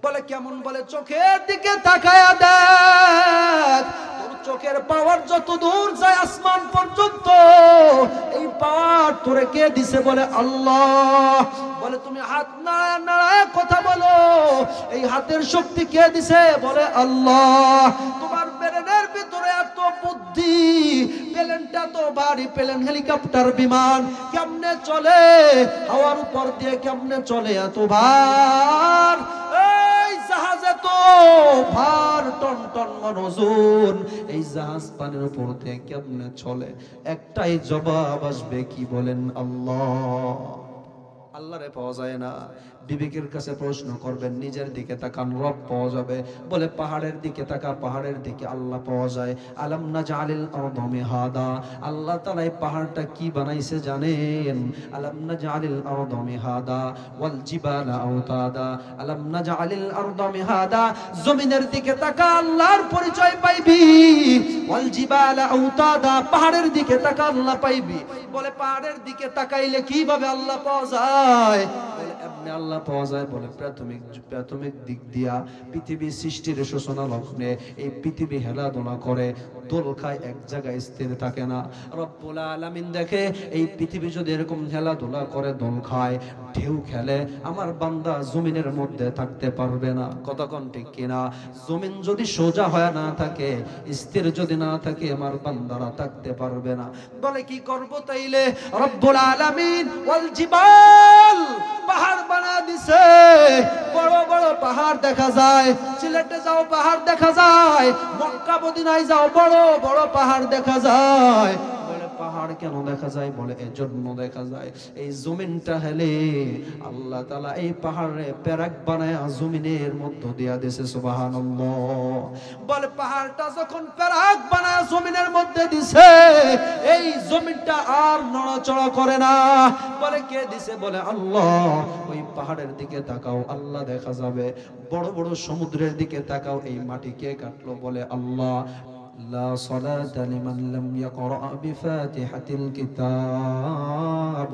বলে কেমন? বলে চোখের দিকে তাকায়া দেখ, তোর চোখের পাওয়ার যত দূর যায় আসমান পর্যন্ত, এই পাওয়ার তোরে কে দিছে? বলে আল্লাহ। বলে তুমি হাত নাড়ায় নাড়ায় কথা বলো, এই হাতের শক্তি কে দিছে? বলে আল্লাহ। তোমার ব্রেনের ভিতরে এত বুদ্ধি, প্লেনটা তো ভারী প্লেন, হেলিকপ্টার বিমান কেমনে চলে, হাওয়ার উপর দিয়ে কেমনে চলে এত ভার, এই জাহাজে তো ভার টন টন মনোজন, এই জাহাজ পানির উপর দিয়ে কেমনে চলে? একটাই জবাব আসবে, কি বলেন? আল্লাহ। আল্লাহরে পাওয়া যায় না। বিবেকের কাছে প্রশ্ন করবেন, নিজের দিকে তাকান, রব পাওয়া যাবে। বলে পাহাড়ের দিকে তাকা, পাহাড়ের দিকে আল্লাহ পাওয়া যায়। আলাম নাজআলিল আরদা মিহাদা, আল্লাহ তাআলা এই পাহাড়টা কি বানাইছে জানেন? আলাম নাজআলিল আরদা মিহাদা ওয়াল জিবালা আওতাদা, আলাম নাজআলিল আরদা মিহাদা, জমিনের দিকে তাকা, আল্লাহর পরিচয় পাইবি। ওয়াল জিবালা আওতাদা, পাহাড়ের দিকে তাকা, আল্লাহ পাইবি। বলে পাহাড়ের দিকে তাকাইলে কিভাবে আল্লাহ পাওয়া যায়? বলে এমনি আল্লাহ পাওয়া যায়। বলে প্রাথমিক দিক দিয়া পৃথিবী সৃষ্টির সূচনা লগ্নে এই পৃথিবী হেলাদোলা করে, দোল খায়, এক জায়গায় স্থির থাকে না। রব্বুল আলামিন দেখে এই পৃথিবী যদি এরকম খেলাধুলা করে, দোল খায়, ঢেউ খেলে, আমার বান্দা জমিনের মধ্যে থাকতে পারবে না। কতক্ষণ ঠিক কিনা? জমিন যদি সোজা হয় না থাকে, স্থির যদি না থাকে, আমার বান্দারা থাকতে পারবে না। বলে কি করব তাইলে? রব্বুল আলামিন ওয়াল জিবাল, পাহাড় বানা দিছে, বড় বড় পাহাড় দেখা যায়। সিলেটে যাও পাহাড় দেখা যায়, মক্কা মদিনায় যাও বড় বড় পাহাড় দেখা যায়। বলে পাহাড় কেন দেখা যায়? বলে এজন্য দেখা যায়, এই জমিনটা হেলে আল্লাহ তাআলা এই পাহাড়ে পেরাক বানায় জমিনের মধ্যে দিয়া দিয়েছে। সুবহানাল্লাহ। বলে পাহাড়টা যখন পেরাক বানায় জমিনের মধ্যে দিছে, এই জমিনটা আর নড়াচড়া করে না। বলে কে দিছে? বলে আল্লাহ। ওই পাহাড়ের দিকে তাকাও, আল্লাহ দেখা যাবে। বড় বড় সমুদ্রের দিকে তাকাও, এই মাটি কে কাটলো? বলে আল্লাহ। লা সালাতা লিমান লাম ইয়াকরা বিফাতিহাতিল কিতাব।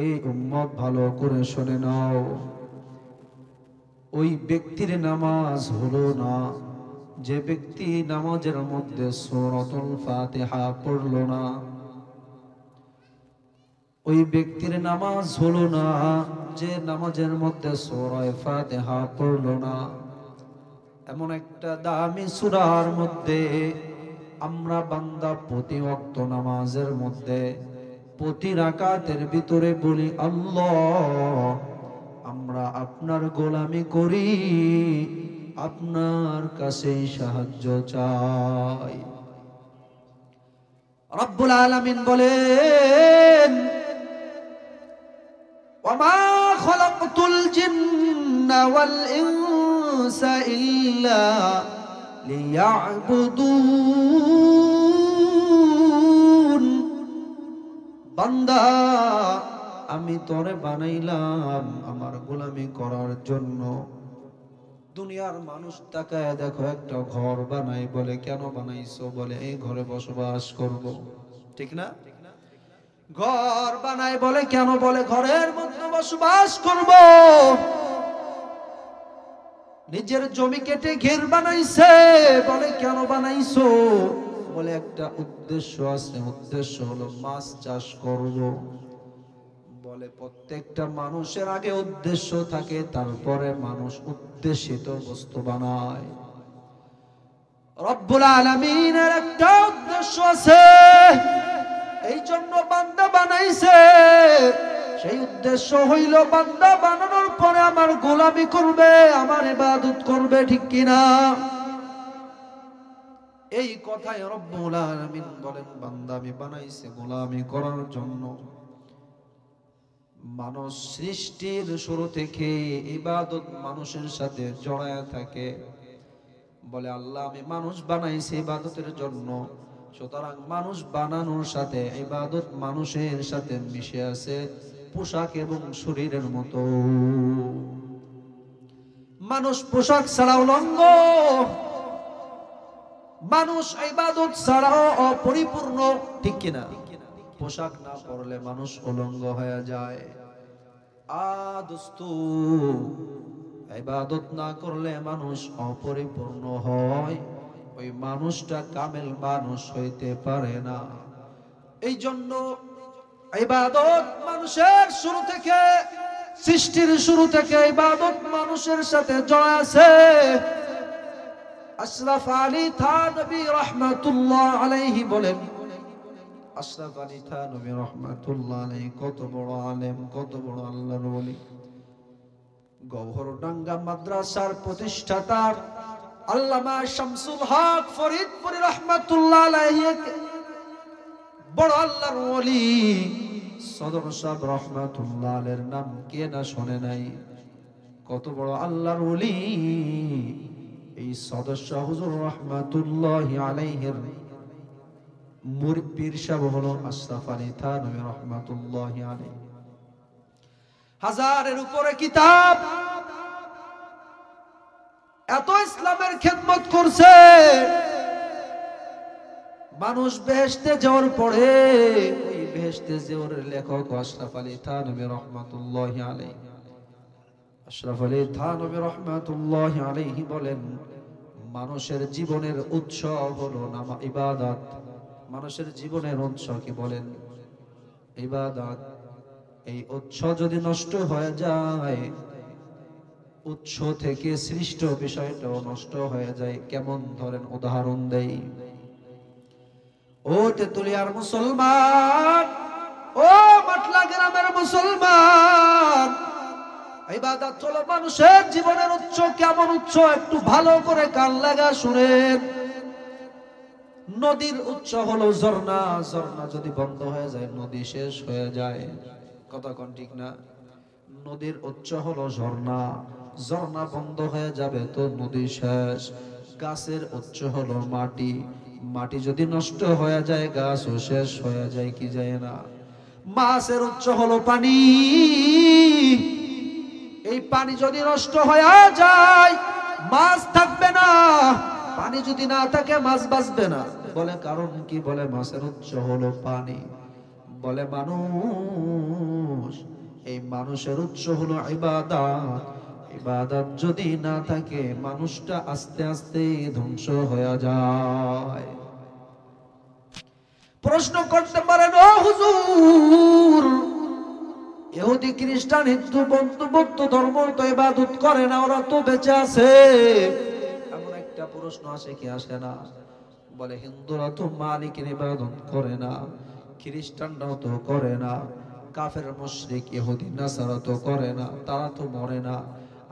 এই উম্মত ভালো করে শুনে নাও, ওই ব্যক্তির নামাজ হলো না যে ব্যক্তি নামাজের মধ্যে সূরাতুল ফাতিহা পড়লো না। ওই ব্যক্তির নামাজ হলো না যে নামাজের মধ্যে সূরা ফাতিহা পড়লো না। এমন একটা দামি সূরার মধ্যে আমরা বান্দা প্রতি ওয়াক্ত নামাজের মধ্যে প্রতি রাকাতের ভিতরে বলি আল্লাহ, আমরা আপনার গোলামি করি, আপনার কাছেই সাহায্য চাই। রব্বুল আলামিন বলেন, ওয়ামা খালাকতুল জিন্না ওয়াল ইনসা ইল্লা লিয়াবুদুন। বান্দা, আমি তোরে বানাইলাম আমার গোলামি করার জন্য। দুনিয়ার মানুষ তাকায় দেখো, একটা ঘর বানাই, বলে কেন বানাইছো? বলে এই ঘরে বসবাস করব। ঠিক না? ঘর বানায় বলে কেন? বলে ঘরের মধ্যে বসবাস করব। নিজের জমি কেটে ঘের বানাইছে, বলে কেন বানাইছো? বলে একটা উদ্দেশ্য আছে, উদ্দেশ্য হলো মাছ চাষ করব। বলে প্রত্যেকটা মানুষের আগে উদ্দেশ্য থাকে, তারপরে মানুষ উদ্দেশিত বস্তু বানায়। রব্বুল আলামিনের একটা উদ্দেশ্য আছে, এই জন্য বান্দা বানাইছে। সেই উদ্দেশ্য হইল বান্দা বানানোর পরে আমার গোলামি করবে, আমার ইবাদত করবে। ঠিক কিনা? এই কথাই রব্বুল আলামিন বলেন, বান্দা আমি বানাইছে গোলামি করার জন্য। মানুষ সৃষ্টির শুরু থেকে ইবাদত মানুষের সাথে জড়ায় থাকে। বলে আল্লাহ আমি মানুষ বানাইছি ইবাদতের জন্য, সুতরাং মানুষ বানানোর সাথে ইবাদত মানুষের সাথে মিশে আছে পোশাক এবং শরীরের মতো। মানুষ পোশাক ছাড়া উলঙ্গ, মানুষ ইবাদত ছাড়াও অপরিপূর্ণ। ঠিক কিনা? পোশাক না পরলে মানুষ উলঙ্গ হয়ে যায়। দোস্ত, ইবাদত না করলে মানুষ অপরিপূর্ণ হয়, ওই মানুষটা কামেল মানুষ হইতে পারে না। এই জন্য ইবাদত মানুষের শুরু থেকে, সৃষ্টির শুরু থেকে ইবাদত মানুষের সাথে জড়িত আছে। আশরাফ আলী থানভী রাহমাতুল্লাহ আলাইহি বলেন, আশরাফ আলী থানভী রাহমাতুল্লাহ আলাইহি কত বড় আলেম, কত বড় আল্লাহর ওলি। গওহরডাঙ্গা মাদ্রাসার প্রতিষ্ঠাতা আল্লামা শামসুল হক ফরিদপুরি রাহমাতুল্লাহ আলাইহি বড় আল্লাহর ওলি সদর সাহেব রাহমাতুল্লাহ আলাইহির নাম কে না শুনে নাই? কত বড় আল্লাহর ওলি এই সদস্য হুজুর রাহমাতুল্লাহ আলাইহির মুরিদ পীর সাহেব হলো আশরাফ আলী থানভী রাহমাতুল্লাহ আলাইহি। হাজারের উপরে কিতাব, এত ইসলামের খেদমত করছে। মানুষ বেহেশতে যাওয়ার পরে ওই বেহেশতে যাওয়ার লেখক আশরাফ আলী থানভী রাহমাতুল্লাহ আলাইহি, আশরাফ আলী থানভী রাহমাতুল্লাহ আলাইহি বলেন, মানুষের জীবনের উৎস হলো নামাজ ইবাদত। মানুষের জীবনের উৎস কি বলেন? ইবাদত। এই উৎস যদি নষ্ট হয়ে যায়, উৎস থেকে সৃষ্ট বিষয়টাও নষ্ট হয়ে যায়। কেমন ধরেন উদাহরণ দেই। ও তেতুলিয়ার মুসলমান, ও মাটলা গ্রামের মুসলমান, ইবাদত হলো মানুষের জীবনের উৎস। কেমন উৎস? একটু ভালো করে কান লাগা শুনেন। নদীর উৎস হলো ঝর্ণা। ঝর্ণা যদি বন্ধ হয়ে যায়, নদী শেষ হয়ে যায়। কথা কোন ঠিক না? নদীর উৎস হলো ঝর্ণা। ঝর্ণা বন্ধ হয়ে যাবে তো নদী শেষ। গাছের উৎস হলো মাটি। মাটি যদি নষ্ট হয়ে যায়, গাছও শেষ হয়ে যায় কি যায় না? মাছের উৎস হলো পানি। এই পানি যদি নষ্ট হয়ে যায়, মাছ থাকবে না। পানি যদি না থাকে, মাছ বাঁচবে না। বলে কারণ কি? বলে মাছের উৎস হলো পানি। বলে মানুষ, এই মানুষের উৎস হলো ইবাদত। ইবাদত যদি না থাকে, মানুষটা আস্তে আস্তে ধ্বংস হয়ে যায়। প্রশ্ন করতে পারেন, ও হুজুর, ইহুদি খ্রিস্টান হিন্দু বৌদ্ধ ধর্ম তো ইবাদত করে না, ওরা তো বেঁচে আছে। এমন একটা প্রশ্ন আসে কি আসে না? বলে হিন্দুরা তো মালিকের ইবাদত করে না, খ্রিস্টানরাও তো করে না, কাফের মুশরিক ইহুদি নাসারা তো করে না, তারা তো মরে না।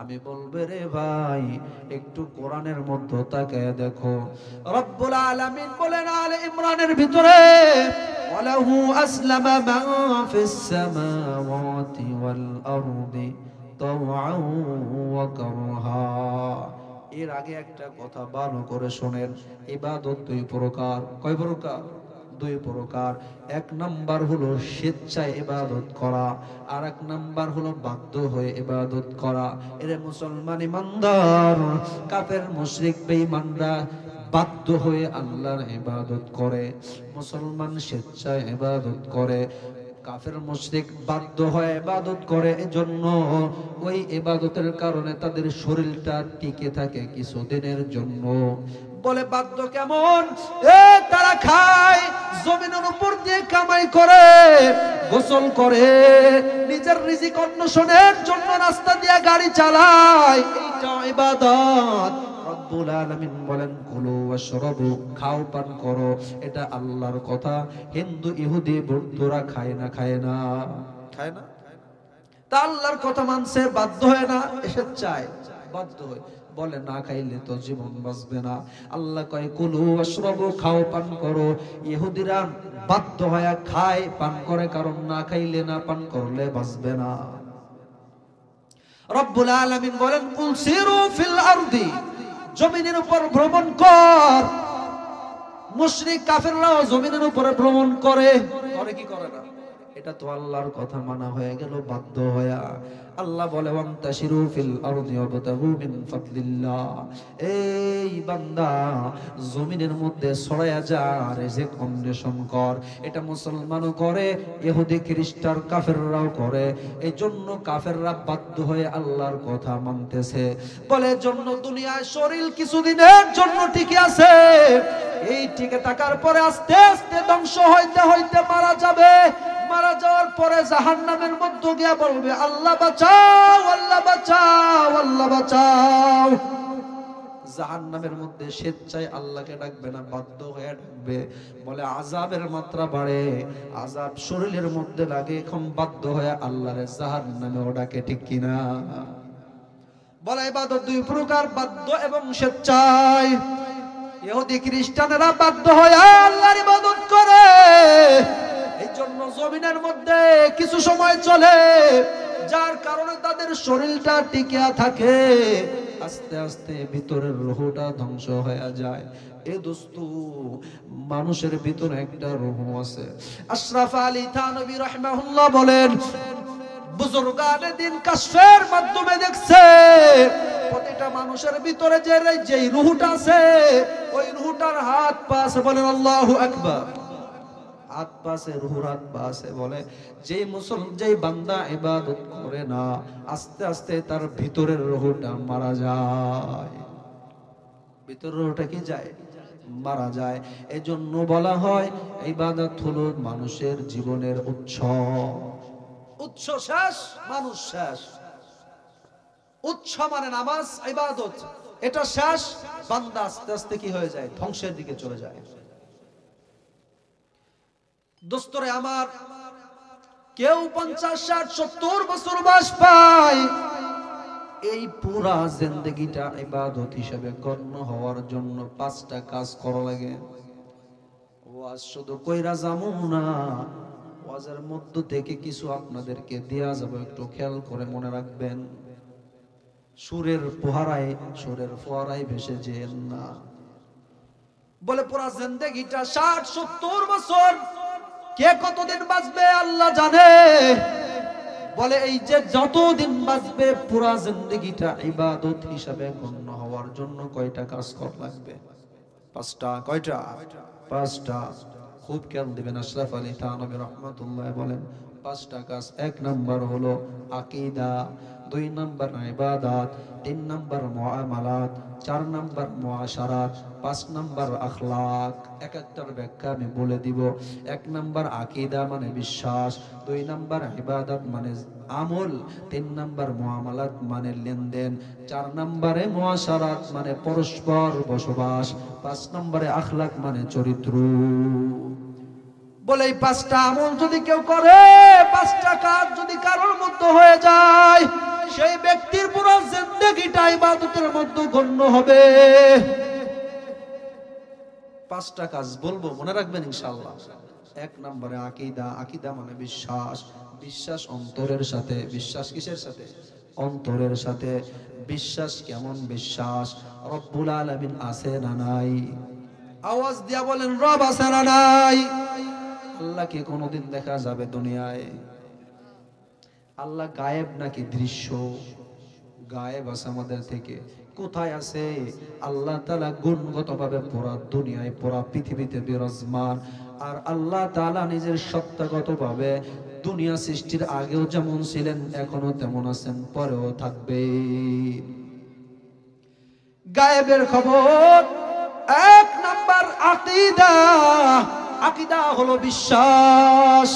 আমি বলবে রে ভাই, একটু কোরআনের মধ্যে তাকায় দেখো। রব্বুল আলামিন বলেন আলে ইমরানের ভিতরে, ওয়ালাহু আসলামা মান ফিস সামাওয়াতি ওয়াল আরদি তাওআন ওয়া কারহা। এর আগে একটা কথা ভালো করে শোনেন, ইবাদত দুই প্রকার। কয় প্রকার? দুই প্রকার। এক নাম্বার হলো স্বেচ্ছায় ইবাদত করা, আর এক নাম্বার হলো বাধ্য হয়ে ইবাদত করা। এরে মুসলমান ইমানদার, কাফের মুশরিক বেঈমানরা বাধ্য হয়ে আল্লাহর ইবাদত করে, মুসলমান স্বেচ্ছায় ইবাদত করে। কাফের মুশরিক বাধ্য হয়ে ইবাদত করে, এজন্য ওই ইবাদতের কারণে তাদের শরীরটা টিকে থাকে কিছুদিনের জন্য। বলে বাধ্য কেমন? তারা খায়, জমিনের উপর দিয়ে কামাই করে, গোসল করে, নিজের রিজিক অন্বেষণের জন্য রাস্তা দিয়ে গাড়ি চালায়। এইটা ইবাদত। রব্বুল আলামিন বলেন, কুলু ওয়াশরাবু, খাও পান করো। এটা আল্লাহর কথা। হিন্দু ইহুদি বৌদ্ধরা খায় না? খায় না? খায় না? তা আল্লাহর কথা মানছে, বাধ্য হয় না, এসে চায় বাধ্য হয়। বলে না খাইলে তো জীবন বাঁচবে না। আল্লাহ কয় কুলু ওয়াশরাবু, খাও পান করো। ইহুদিরা বাধ্য হয়ে খায় পান করে, কারণ না খাইলে না পান করলে বাঁচবে না। রব্বুল আলামিন বলেন, কুল সিরু ফিল আরদি, জমিনের উপর ভ্রমণ কর। মুশরিক কাফেররাও জমিনের উপরে ভ্রমণ করে। করে কি করে না? এটা তো আল্লাহর কথা মানা হয়ে গেল বাধ্য হয়া। আল্লাহ বলে ওয়ান্তাশিরু ফিল আরদি ওয়াবতাগু মিন ফাদলিল্লাহ, এই বান্দা জমিনের মধ্যে ছড়ায়া যা, রিজিক অন্বেষণ কর। এটা মুসলমানও করে, ইহুদি খ্রিস্টান কাফেররাও করে। এই জন্য কাফেররা বাধ্য হয়ে আল্লাহর কথা মানতেছে। বলে জন্য দুনিয়ায় শরীর কিছুদিনের জন্য টিকে আছে, এই টিকে থাকার পরে আস্তে আস্তে ধ্বংস হইতে হইতে মারা যাবে। মারা যাওয়ার পরে জাহান্নামের মধ্যে গিয়ে বলবে আল্লাহ বাঁচাও, আল্লাহ বাঁচাও, আল্লাহ বাঁচাও। জাহান্নামের মধ্যে স্বেচ্ছায় আল্লাহকে ডাকবে না, বাধ্য হয়ে ডাকবে। বলে আযাবের মাত্রা বাড়ে, আযাব শরীরের মধ্যে লাগে, এখন বাধ্য হয়ে আল্লাহরে জাহান্নামেও ডাকে, ঠিক কিনা? বলে ইবাদত দুই প্রকার, বাধ্য এবং স্বেচ্ছায়। ইহুদি খ্রিস্টানেরা বাধ্য হয়ে আল্লাহর ইবাদত করে, এই জন্য জমিনের মধ্যে কিছু সময় চলে, যার কারণে তাদের শরীরটা টিকে থাকে, আস্তে আস্তে ভিতরের রূহটা ধ্বংস হয়ে যায়। এ দোস্ত, মানুষের ভিতরে একটা রূহ আছে। আশরাফ আলী থানভী রাহিমাহুল্লাহ বলেন, বুজুর্গানে দিন কাশফের মাধ্যমে দেখছে প্রতিটা মানুষের ভিতরে যে রূহটা আছে, ওই রূহটার হাত পা আছে। বলেন আল্লাহু আকবার। হাত পা আছে, রূহর হাত পা আছে। বলে যেই বান্দা ইবাদত করে না, আস্তে আস্তে তার ভিতরের রূহটা মারা যায়। ভিতরের রূহটা কি যায়? মারা যায়। এজন্য বলা হয় ইবাদত হলো মানুষের জীবনের উৎস। উৎস শেষ, মানুষ শেষ। উৎস মানে নামাজ, ইবাদত, এটা শেষ, বান্দা আস্তে আস্তে কি হয়ে যায়? ধ্বংসের দিকে চলে যায়। দোস্তরে আমার, কেউ 50, 60, 70 বছর বয়স পায়, এই পুরা জিন্দেগিটা ইবাদত হিসেবে গণ্য হওয়ার জন্য 5টা কাজ করা লাগে। ওয়াজ শুধু কইরা যামু না, ওয়াজের মধ্য থেকে কিছু আপনাদেরকে দেয়া যাবে, একটু খেয়াল করে মনে রাখবেন। সুরের ফোয়ারায় ভেসে যেন না। বলে পুরা জিন্দেগিটা 60, 70 বছর, কে কতদিন বাঁচবে আল্লাহ জানে। বলে এই যে যতদিন বাঁচবে, পুরা জিন্দেগিটা ইবাদত হিসাবে গণ্য হওয়ার জন্য কয়টা কাজ করা লাগবে? 5টা। কয়টা? 5টা। খুব খেয়াল দিবেন। আশরাফ আলী থানভী রাহমাতুল্লাহ বলেন 5টা কাজ। 1 নাম্বার হলো আকীদা, 2 নাম্বার ইবাদত, 3 নাম্বার মুআমালাত, 4 নাম্বার মুআশারাত, 5 নাম্বার আখলাক। এক একটার ব্যাখ্যা আমি বলে দিব। 1 নাম্বার আকীদা মানে বিশ্বাস, 2 নাম্বার ইবাদত মানে আমল, 3 নাম্বার মুআমালাত মানে লেনদেন, 4 নম্বরে মুআশারাত মানে পরস্পর বসবাস, 5 নম্বরে আখলাক মানে চরিত্র। বলে এই 5টা আমল যদি কেউ করে, 5টা কাজ যদি কারোর মধ্যে হয়ে যায়, সেই ব্যক্তির পুরো জিন্দেগিটা ইবাদতের মধ্যে গণ্য হবে। 5টা কাজ বলবো, মনে রাখবেন ইনশাআল্লাহ। 1 নম্বরে আকীদা। আকীদা মানে বিশ্বাস। বিশ্বাস অন্তরের সাথে। বিশ্বাস কিসের সাথে? অন্তরের সাথে। বিশ্বাস কেমন বিশ্বাস? রব্বুল আলামিন আছে না নাই? আওয়াজ দিয়া বলেন, রব আছে না নাই? আল্লাহকে কোনোদিন দেখা যাবে দুনিয়ায়? আল্লাহ গায়েব নাকি দৃশ্য? গায়েব আছে আমাদের থেকে। কোথায় আছে? আল্লাহ তাআলা গুণগতভাবে পুরা দুনিয়ায়, পুরা পৃথিবীতে বিরাজমান। আর আল্লাহ তাআলা নিজের সত্তাগতভাবে দুনিয়া সৃষ্টির আগেও যেমন ছিলেন, এখনো তেমন আছেন, পরেও থাকবে। গায়েবের খবর। 1 নাম্বার আকীদা। আকীদা হলো বিশ্বাস।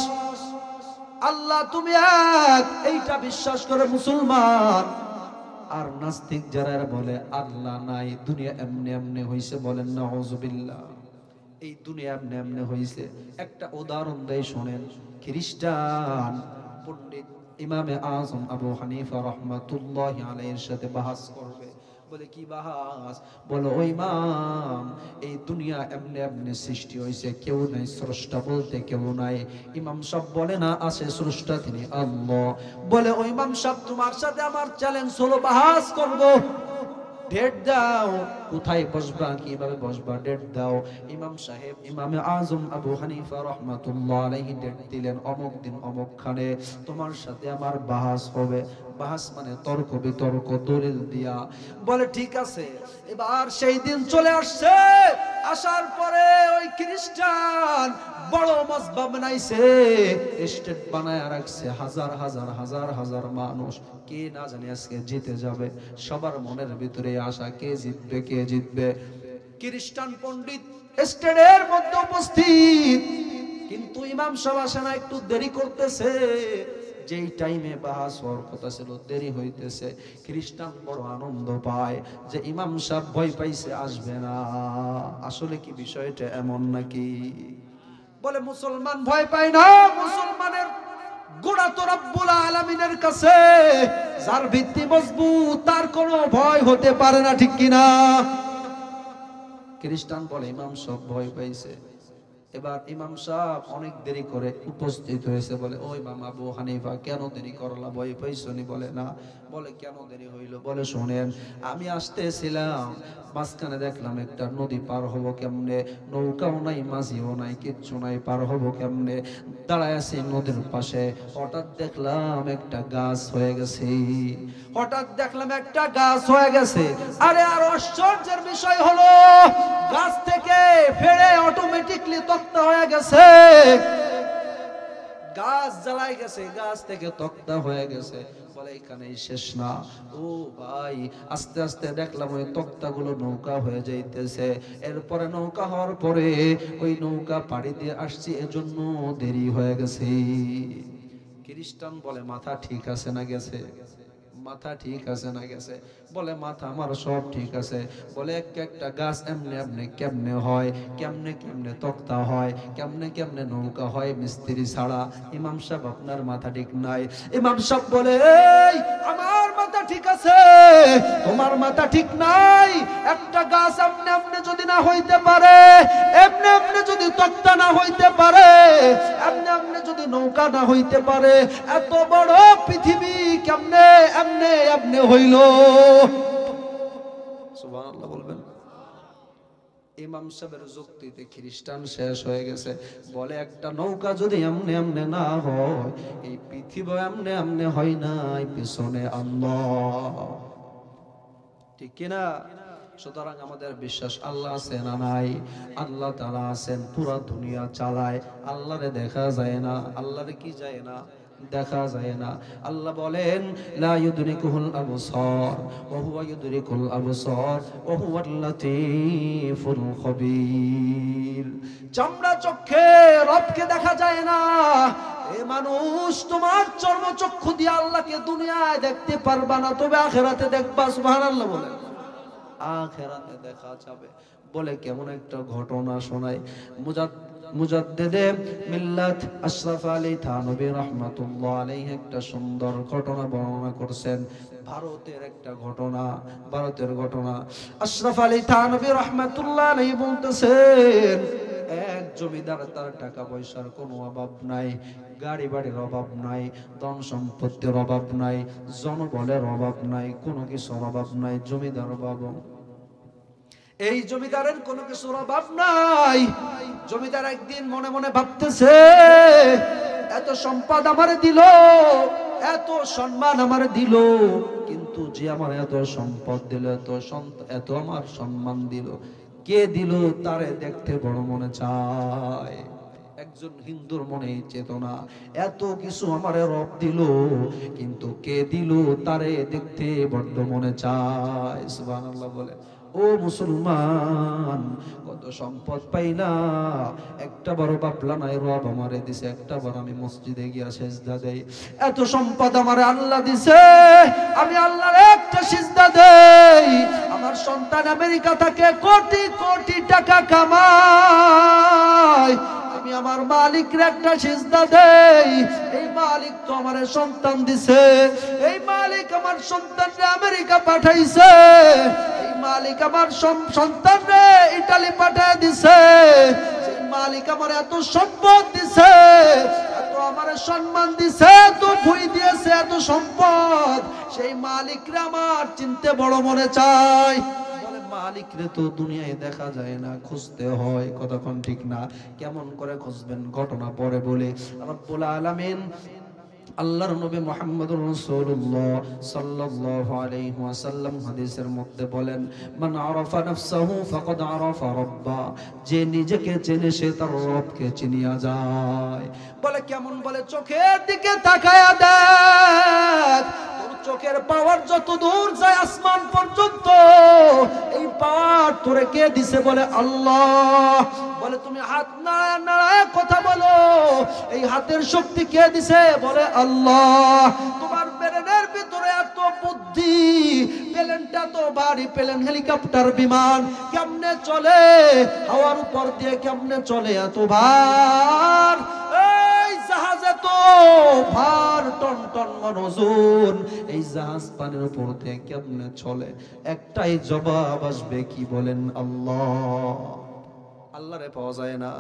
আল্লাহ তুমি এক, এইটা বিশ্বাস করে মুসলমান। আর নাস্তিক যারা বলে আল্লাহ নাই, দুনিয়া এমনি এমনি হইছে, বলেন নাউযুবিল্লাহ। এই দুনিয়া এমনি এমনি হইছে। একটা উদাহরণ দেই শুনেন। খ্রিস্টান পণ্ডিত ইমামে আযম আবু হানিফা রাহমাতুল্লাহি আলাইহির সাথে বাহাস করবে। বলে কি বাহাস? বলে ও ইমাম, এই দুনিয়া এমনি এমনি সৃষ্টি হয়েছে, কেউ নাই, স্রষ্টা বলতে কেউ নাই। ইমাম সাহেব বলে না, আছে স্রষ্টা, তিনি আল্লাহ। বলে ও ইমাম সাহেব, তোমার সাথে আমার চ্যালেঞ্জ হলো, বাহাস করব। ডেট দাও, কোথায় বসবা, কিভাবে বসবা, ডেট দাও। ইমাম সাহেব ইমামে আজম আবু হানিফা রাহমাতুল্লাহ আলাইহি ডেট দিলেন, অমুক দিন অমুক খানে তোমার সাথে আমার বাহাস হবে। বাহাস মানে তর্ক বিতর্ক, দলিল দিয়া। বলে ঠিক আছে। এবার সেই দিন চলে আসছে। আসার পরে ওই খ্রিস্টান বড় মসবা বানাইছে, স্টেট বানায় রাখছে, হাজার হাজার হাজার হাজার মানুষ। কে না জানি আজকে জিতে যাবে, সবার মনের ভিতরে আশা কে জিতবে কে জিতবে। খ্রিস্টান পণ্ডিত স্টেটের মধ্যে উপস্থিত, কিন্তু ইমাম সাহেব আসে না, একটু দেরি করতেছে। যেই টাইমে বাহাস হওয়ার কথা ছিল দেরি হইতেছে। খ্রিস্টান বড় আনন্দ পায় যে ইমাম সাহেব ভয় পাইছে, আসবে না। আসলে কি বিষয়টা এমন নাকি? বলে মুসলমান ভয় পায় না, মুসলমানের গোড়া তো রব্বুল আলামিনের কাছে, যার ভিত্তি মজবুত তার কোনো ভয় হতে পারে না, ঠিক কিনা? খ্রিস্টান বলে ইমাম সাহেব ভয় পাইছে। এবার ইমাম সাহেব অনেক দেরি করে উপস্থিত হয়েছে। বলে ও ইমাম আবু হানিফা, কেন দেরি করলা, ভয় পাইছনি? বলে না। বলে কেন দেরি হইল? বলে শোনেন, আমি আসতেছিলাম, মাঝখানে দেখলাম একটা নদী, পার হব কেমনে? নৌকাও নাই, মাঝিও নাই, কিচ্ছু নাই, পার হব কেমনে? দাঁড়ায় আছি নদীর পাশে, হঠাৎ দেখলাম একটা গাছ হয়ে গেছে। হঠাৎ দেখলাম একটা গাছ হয়ে গেছে। আরে আর আশ্চর্যের বিষয় হলো, গাছ থেকে ফেড়ে অটোমেটিকলি তক্তা হয়ে গেছে। গাছ জ্বালাই গেছে, গাছ থেকে তক্তা হয়ে গেছে। বলে এখানেই শেষ না ও ভাই, আস্তে আস্তে দেখলাম ওই তক্তাগুলো নৌকা হয়ে যাইতেছে। এরপরে নৌকা হওয়ার পরে ওই নৌকা পাড়ি দিয়ে আসছি, এজন্য দেরি হয়ে গেছে। খ্রিস্টান বলে মাথা ঠিক আছে না গেছে? মাথা ঠিক আছে না গেছে? বলে মাথা আমার সব ঠিক আছে। বলে একটা গাছ এমনি এমনি কেমনে হয়, কেমনে কেমনে তক্তা হয়, কেমনে কেমনে নৌকা হয় মিস্ত্রি ছাড়া? ইমাম সাহেব আপনার মাথা ঠিক নাই। ইমাম সাহেব বলে এই আমার মাথা ঠিক আছে, তোমার মাথা ঠিক নাই। একটা গাছ এমনি এমনি যদি না হইতে পারে, এমনি এমনি যদি তক্তা না হইতে পারে, এমনি এমনি যদি নৌকা না হইতে পারে, এত বড় পৃথিবী কেমনে এমনে এমনে হইল? সুবহানাল্লাহ বলবেন। ইমাম সাহেবের যুক্তিতে খ্রিস্টান শেষ হয়ে গেছে। বলে একটা নৌকা যদি এমনে এমনে না হয়, এই পৃথিবী এমনে এমনে হয় না, পিছনে আল্লাহ, ঠিক কিনা? সুতরাং আমাদের বিশ্বাস আল্লাহ আছেন না নাই? আল্লাহ তাআলা আছেন, পুরো দুনিয়া চালায়। আল্লাহরে দেখা যায় না। আল্লাহরে কি যায় না? দেখা যায় না। আল্লাহ বলেন লা ইউদরিকুল আবসার ওয়া হুয়া ইউদরিকুল আবসার ওয়া হুয়াল লাতীফুল খবীর। চামড়া চক্ষে রবকে দেখা যায় না। এ মানুষ, তোমার চর্মচক্ষু দিয়ে আল্লাহকে দুনিয়ায় দেখতে পারবা না, তবে আখিরাতে দেখবা। সুবহানাল্লাহ বলেন। আখিরাতে দেখা যাবে। বলে কেমন একটা ঘটনা শোনায়। মুজাদ্দিদে মিল্লাত আশরাফ আলী থানভী রাহমাতুল্লাহ আলাইহি একটা সুন্দর ঘটনা বর্ণনা করছেন। ভারতের একটা ঘটনা, ভারতের ঘটনা। আশরাফ আলী থানভী রাহমাতুল্লাহ আলাইহি বলতেছেন, এক জমিদার, তার টাকা পয়সার কোনো অভাব নাই, গাড়ি বাড়ির অভাব নাই, ধন সম্পত্তির অভাব নাই, জনবলের অভাব নাই, কোনো কিছুর অভাব নাই। জমিদার বাবু, এই জমিদারের কোনো কিছুর অভাব নাই। জমিদার একদিন মনে মনে ভাবতেছে, এত সম্পদ আমারে দিল, এত সম্মান আমারে দিল, কিন্তু যে আমার এত সম্পদ দিল, এত আমার সম্মান দিল, কে দিল? তারে দেখতে বড় মনে চায়। একজন হিন্দুর মনে চেতনা, এত কিছু আমারে রব দিল, কিন্তু কে দিল? তারে দেখতে বড্ড মনে চায়। সুবহানাল্লাহ বলে। ও মুসলমান, কত সম্পদ পাইলা, একটা বড় ভাবলা নাই রব আমারে দিছে, একটা বড় আমি মসজিদে গিয়া সিজদা দেই। এত সম্পদ আমারে আল্লাহ দিছে, আমি আল্লাহর একটা সিজদা দেই। আমার সন্তান আমেরিকা থেকে কোটি কোটি টাকা কামায়, আমি আমার মালিকের একটা সিজদা দেই। এই মালিক তো আমারে সন্তান দিছে, এই মালিক আমার সন্তানকে আমেরিকা পাঠাইছে, এই মালিক আমার সন্তানরে ইতালি পাঠায় দিছে, এই মালিক আমার এত সম্পদ দিছে, এত আমারে সম্মান দিছে, তো ভুই দিয়েছে, এত সম্পদ, সেই মালিকরে আমার চিনতে বড় মনে চায়। বলে মালিক রে তো দুনিয়ায় দেখা যায় না, খুঁজতে হয়। কতক্ষণ ঠিক না? কেমন করে খুঁজবেন ঘটনা পরে বলে। রব্বুল আলামিন আল্লাহর নবী মুহাম্মদুর রাসূলুল্লাহ সাল্লাল্লাহু আলাইহি ওয়াসাল্লাম হাদিসের মধ্যে বলেন, মান আরাফা নাফসাহু ফাকাদ আরাফা রাব্বা, যে নিজেকে চেনে সে তার রবকে চিনিয়া যায়। বলে কেমন? বলে চোখের দিকে তাকায়া দেখ, তোর চোখের পাওয়ার যত দূর যায় আসমান পর্যন্ত, এই পাওয়ার তোরে কে দিছে? বলে আল্লাহ। বলে তুমি হাত নাড়ায় নাড়ায় কথা বলো, এই হাতের শক্তি কে দিছে? বলে আল্লাহ। তোমার ব্রেনের ভিতরে এত বুদ্ধি, প্লেনটা তো ভারী প্লেন, হেলিকপ্টার, বিমান কেমনে চলে, হাওয়ার উপর দিয়ে কেমনে চলে, এত ভার, এই জাহাজে তো ভার, টন টন মনোজন, এই জাহাজ পানির উপর দিয়ে কেমনে চলে? একটাই জবাব আসবে, কি বলেন? আল্লাহ। আল্লাহরে পাওয়া যায় না।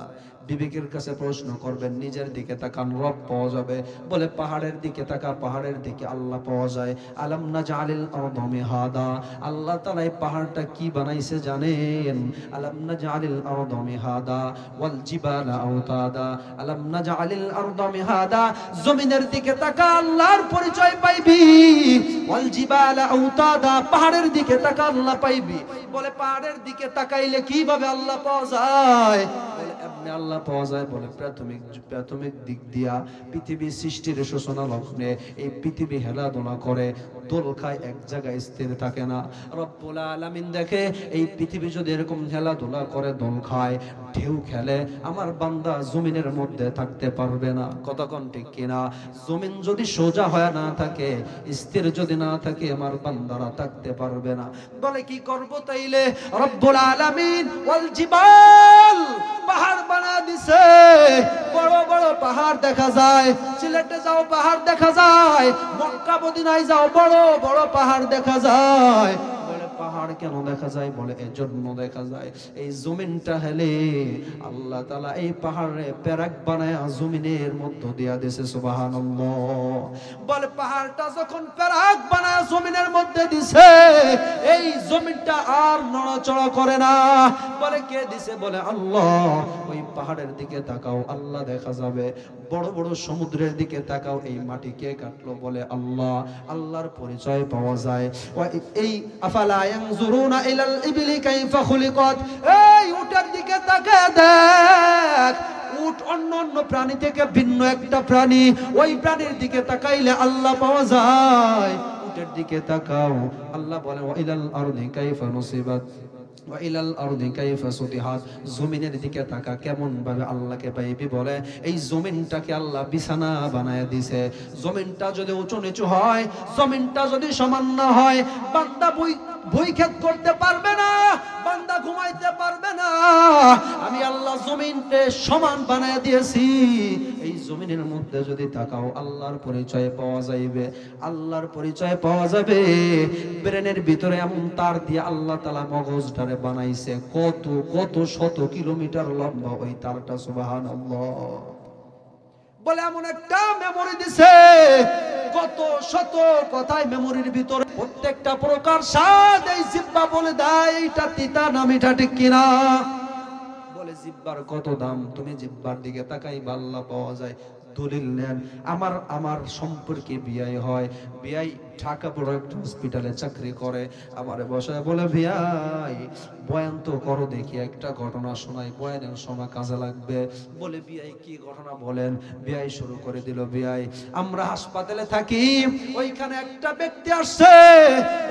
বিবেকের কাছে প্রশ্ন করবেন, নিজের দিকে তাকান, রব পাওয়া যাবে। বলে পাহাড়ের দিকে তাকা, পাহাড়ের দিকে আল্লাহ পাওয়া যায়। আলাম নাজআলিল আরদা মিহাদা, আল্লাহ তাআলা এই পাহাড়টা কি বানাইছে জানেন? আলাম নাজআলিল আরদা মিহাদা ওয়াল জিবালা আওতাদা, আলাম নাজআলিল আরদা মিহাদা, জমিনের দিকে তাকা, আল্লাহর পরিচয় পাইবি। ওয়াল জিবালা আওতাদা, পাহাড়ের দিকে তাকা, আল্লাহ পাইবি। বলে পাহাড়ের দিকে তাকাইলে কিভাবে আল্লাহ পাওয়া যায়? বলে এমনি আল্লাহ পাওয়া যায়। বলে প্রাথমিক দিক দিয়া পৃথিবীর সৃষ্টির সূচনা লগ্নে এই পৃথিবী হেলাদোলা করে, দোল খায়, এক জায়গায় স্থির থাকে না। রব্বুল আলামিন দেখে এই পৃথিবী যদি এরকম খেলাধুলা করে, দোল খায়, ঢেউ খেলে, আমার বান্দা জমিনের মধ্যে থাকতে পারবে না। কতক্ষণ ঠিক কিনা? জমিন যদি সোজা হয় না থাকে, স্থির যদি না থাকে, আমার বান্দারা থাকতে পারবে না। বলে কি করব তাইলে? রব্বুল আলামিন ওয়াল জিবাল, পাহাড় বানা দিছে, বড় বড় পাহাড় দেখা যায়। সিলেটে যাও পাহাড় দেখা যায়, মক্কা মদিনায় যাও বড় বড় পাহাড় দেখা যায়। বলে পাহাড় কেন দেখা যায়? বলে এজন্য দেখা যায়, এই জমিনটা হেলে আল্লাহ তাআলা এই পাহাড়ে পেরাক বানায় জমিনের মধ্যে দিয়া দিয়েছে। সুবহানাল্লাহ। বলে পাহাড়টা যখন পেরাক বানায় জমিনের মধ্যে দিছে, এই জমিনটা আর নড়াচড়া করে না। বলে কে দিছে? বলে আল্লাহ। ওই পাহাড়ের দিকে তাকাও, আল্লাহ দেখা যাবে। বড় বড় সমুদ্রের দিকে তাকাও, এই মাটি কে কাটলো? বলে আল্লাহ। আল্লাহর পরিচয় পাওয়া যায়। এই আফালা ইয়ানজুরুনা ইলাল ইবলি কাইফা খুলিকাত, এই উটের দিকে তাকায় দেখ, উট অন্য অন্য প্রাণী থেকে ভিন্ন একটা প্রাণী, ওই প্রাণীর দিকে তাকাইলে আল্লাহ পাওয়া যায়। উটের দিকে তাকাও, আল্লাহ বলে ওয়া ইলাল আরদি কাইফা নুসিবাত ওয়া ইলাল আরদি কাইফা সুতিহাত, জমিনের দিকে তাকা, কেমন ভাবে আল্লাহকে পাইবি? বলে এই জমিনটাকে আল্লাহ বিছানা বানায় দিছে। জমিনটা যদি উঁচু নিচু হয়, জমিনটা যদি সমান না হয়, বান্দা ভুইক্ষেত করতে পারবে না, বান্দা ঘুমাইতে পারবে না। আমি আল্লাহ জমিনকে সমান বানায় দিয়েছি। এই জমিনের মধ্যে যদি তাকাও, আল্লাহর পরিচয় পাওয়া যাবে। আল্লাহর পরিচয় পাওয়া যাবে। ব্রেনের ভিতরে এমন তার দিয়ে আল্লাহ তাআলা মগজটারে বানাইছে, কত কত শত কিলোমিটার লম্বা ওই তারটা। সুবহানাল্লাহ। বলে এমন একটা মেমোরি দিছে, কত শত কথাই মেমোরির ভিতরে, প্রত্যেকটা প্রকার স্বাদ এই জিহ্বা বলে দেয় এটা তিতা না মিঠা, ঠিক কিনা? বলে জিহ্বার কত দাম, তুমি জিহ্বার দিকে তাকাইবা, আল্লাহ পাওয়া যায়। দলিল নেন, আমার সম্পর্কে বিয়াই হয়, বিয়াই ঢাকা বড় একটা হসপিটালে চাকরি করে। আমারে বসায় বলে, বিয়াই বয়ান তো করো দেখি, একটা ঘটনা শোনাই, বয়ানের সময় কাজে লাগবে। বলে বিয়াই কি ঘটনা বলেন? বিয়াই শুরু করে দিল। বিয়াই, আমরা হাসপাতালে থাকি, ওইখানে একটা ব্যক্তি আসছে।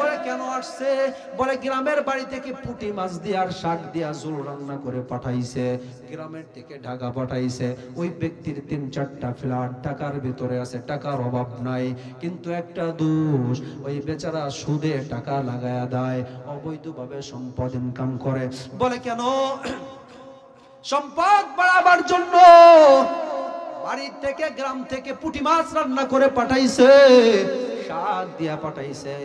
বলে কেন আসছে? বলে গ্রামের বাড়ি থেকে পুঁটি মাছ দিয়ে আর শাক দিয়ে ঝোল রান্না করে পাঠাইছে, গ্রামের থেকে ঢাকা পাঠাইছে। ওই ব্যক্তির 3-4টা ফ্ল্যাট টাকার ভিতরে আছে, টাকার অভাব নাই, কিন্তু একটা দোষ, ওই বেচারা সুদে টাকা লাগায়া দেয়, অবৈধভাবে সম্পদ ইনকাম করে। বলে কেন? সম্পদ বাড়াবার জন্য বাড়ি থেকে গ্রাম থেকে পুঁটি মাছ রান্না করে পাঠাইছে, শাক দিয়া পাঠাইছে।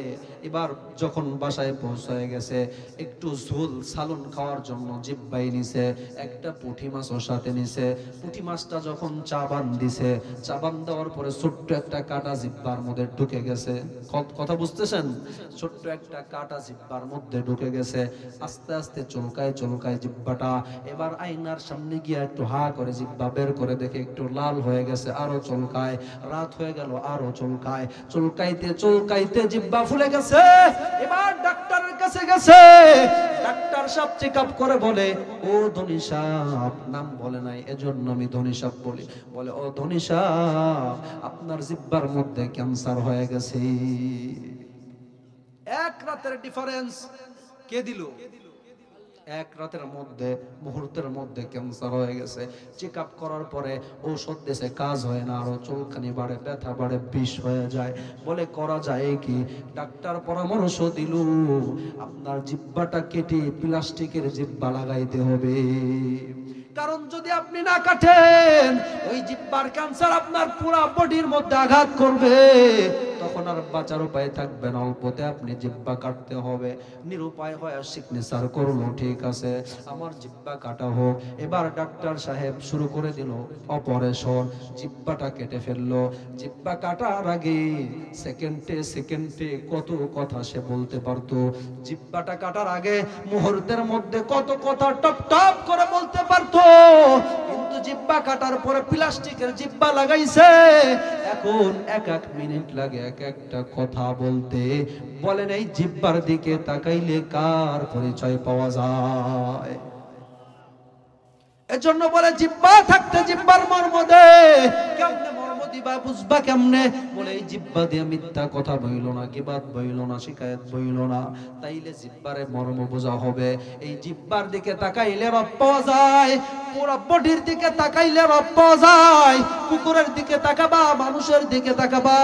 এবার যখন বাসায় পৌঁছায় গেছে, একটু ঝোল সালন খাওয়ার জন্য জিব্বাই নিছে, একটা পুঁটি মাছও সাথে নিছে। পুঁটি মাছটা যখন চাবান দিছে, চাবান দেওয়ার পরে ছোট্ট একটা কাটা জিব্বার মধ্যে ঢুকে গেছে। কথা বুঝতেছেন? ছোট্ট একটা কাটা জিব্বার মধ্যে ঢুকে গেছে। আস্তে আস্তে চুলকায় চুলকায় জিব্বাটা। এবার আয়নার সামনে গিয়ে একটু হা করে জিব্বা বের করে দেখে একটু লাল হয়ে গেছে, আরো চুলকায়। রাত হয়ে গেল, আরো চুলকায়। চুলকাইতে চুলকাইতে জিব্বা ফুলে গেছে। এবার ডাক্তারের কাছে গেছে। ডাক্তার সাহেব চেক আপ করে বলে, ও ধনী সাহেব, নাম বলে নাই এজন্য আমি ধনী সাহেব বলি, বলে ও ধনী সাহেব, আপনার জিব্বার মধ্যে ক্যান্সার হয়ে গেছে। এক রাতের ডিফারেন্স কে দিল? এক রাতের মধ্যে, মুহূর্তের মধ্যে ক্যান্সার হয়ে গেছে। চেক আপ করার পরে ঔষধ দিয়েছে, কাজ হয় না, আরো চুলকানি বাড়ে, ব্যথা বাড়ে, বিষ হয়ে যায়। বলে করা যায় কি? ডাক্তার পরামর্শ দিল, আপনার জিব্বাটা কেটে প্লাস্টিকের জিব্বা লাগাইতে হবে। কারণ যদি আপনি না কাটেন, ওই জিব্বার ক্যান্সার আপনার পুরো বডির মধ্যে আঘাত করবে, তখন আর বাঁচার উপায় থাকবে না। অল্পতে আপনি জিব্বা কাটতে হবে। নিরুপায় হয়ে সিগনেচার করলো, ঠিক আছে আমার জিব্বা কাটা হোক। এবার ডাক্তার সাহেব শুরু করে দিল অপারেশন। জিব্বাটা কেটে ফেললো। জিব্বা কাটার আগে সেকেন্ডে সেকেন্ডে কত কথা সে বলতে পারতো। জিব্বাটা কাটার আগে মুহূর্তের মধ্যে কত কথা টপ টপ করে বলতে পারতো। কিন্তু জিব্বা কাটার পরে প্লাস্টিকের জিব্বা লাগাইছে, এখন এক এক মিনিট লাগে এক একটা কথা বলতে। বলেন এই জিব্বার দিকে তাকাইলে কার পরিচয় পাওয়া যায়? এজন্য বলে জিব্বা থাকতে জিব্বার মর্ম দে। কেমনে মর্ম দিবা, বুঝবা কেমনে? বলে এই জিব্বা দিয়ে মিথ্যা কথা বইল না, গীবাত বইল না, শিকায়েত বইল না, তাইলে জিব্বারে মর্ম বোঝা হবে। এই জিব্বার দিকে তাকাইলে রব পাওয়া যায়, পুরো বডির দিকে তাকাইলে রব পাওয়া যায়। কুকুরের দিকে তাকাবা, মানুষের দিকে তাকাবা,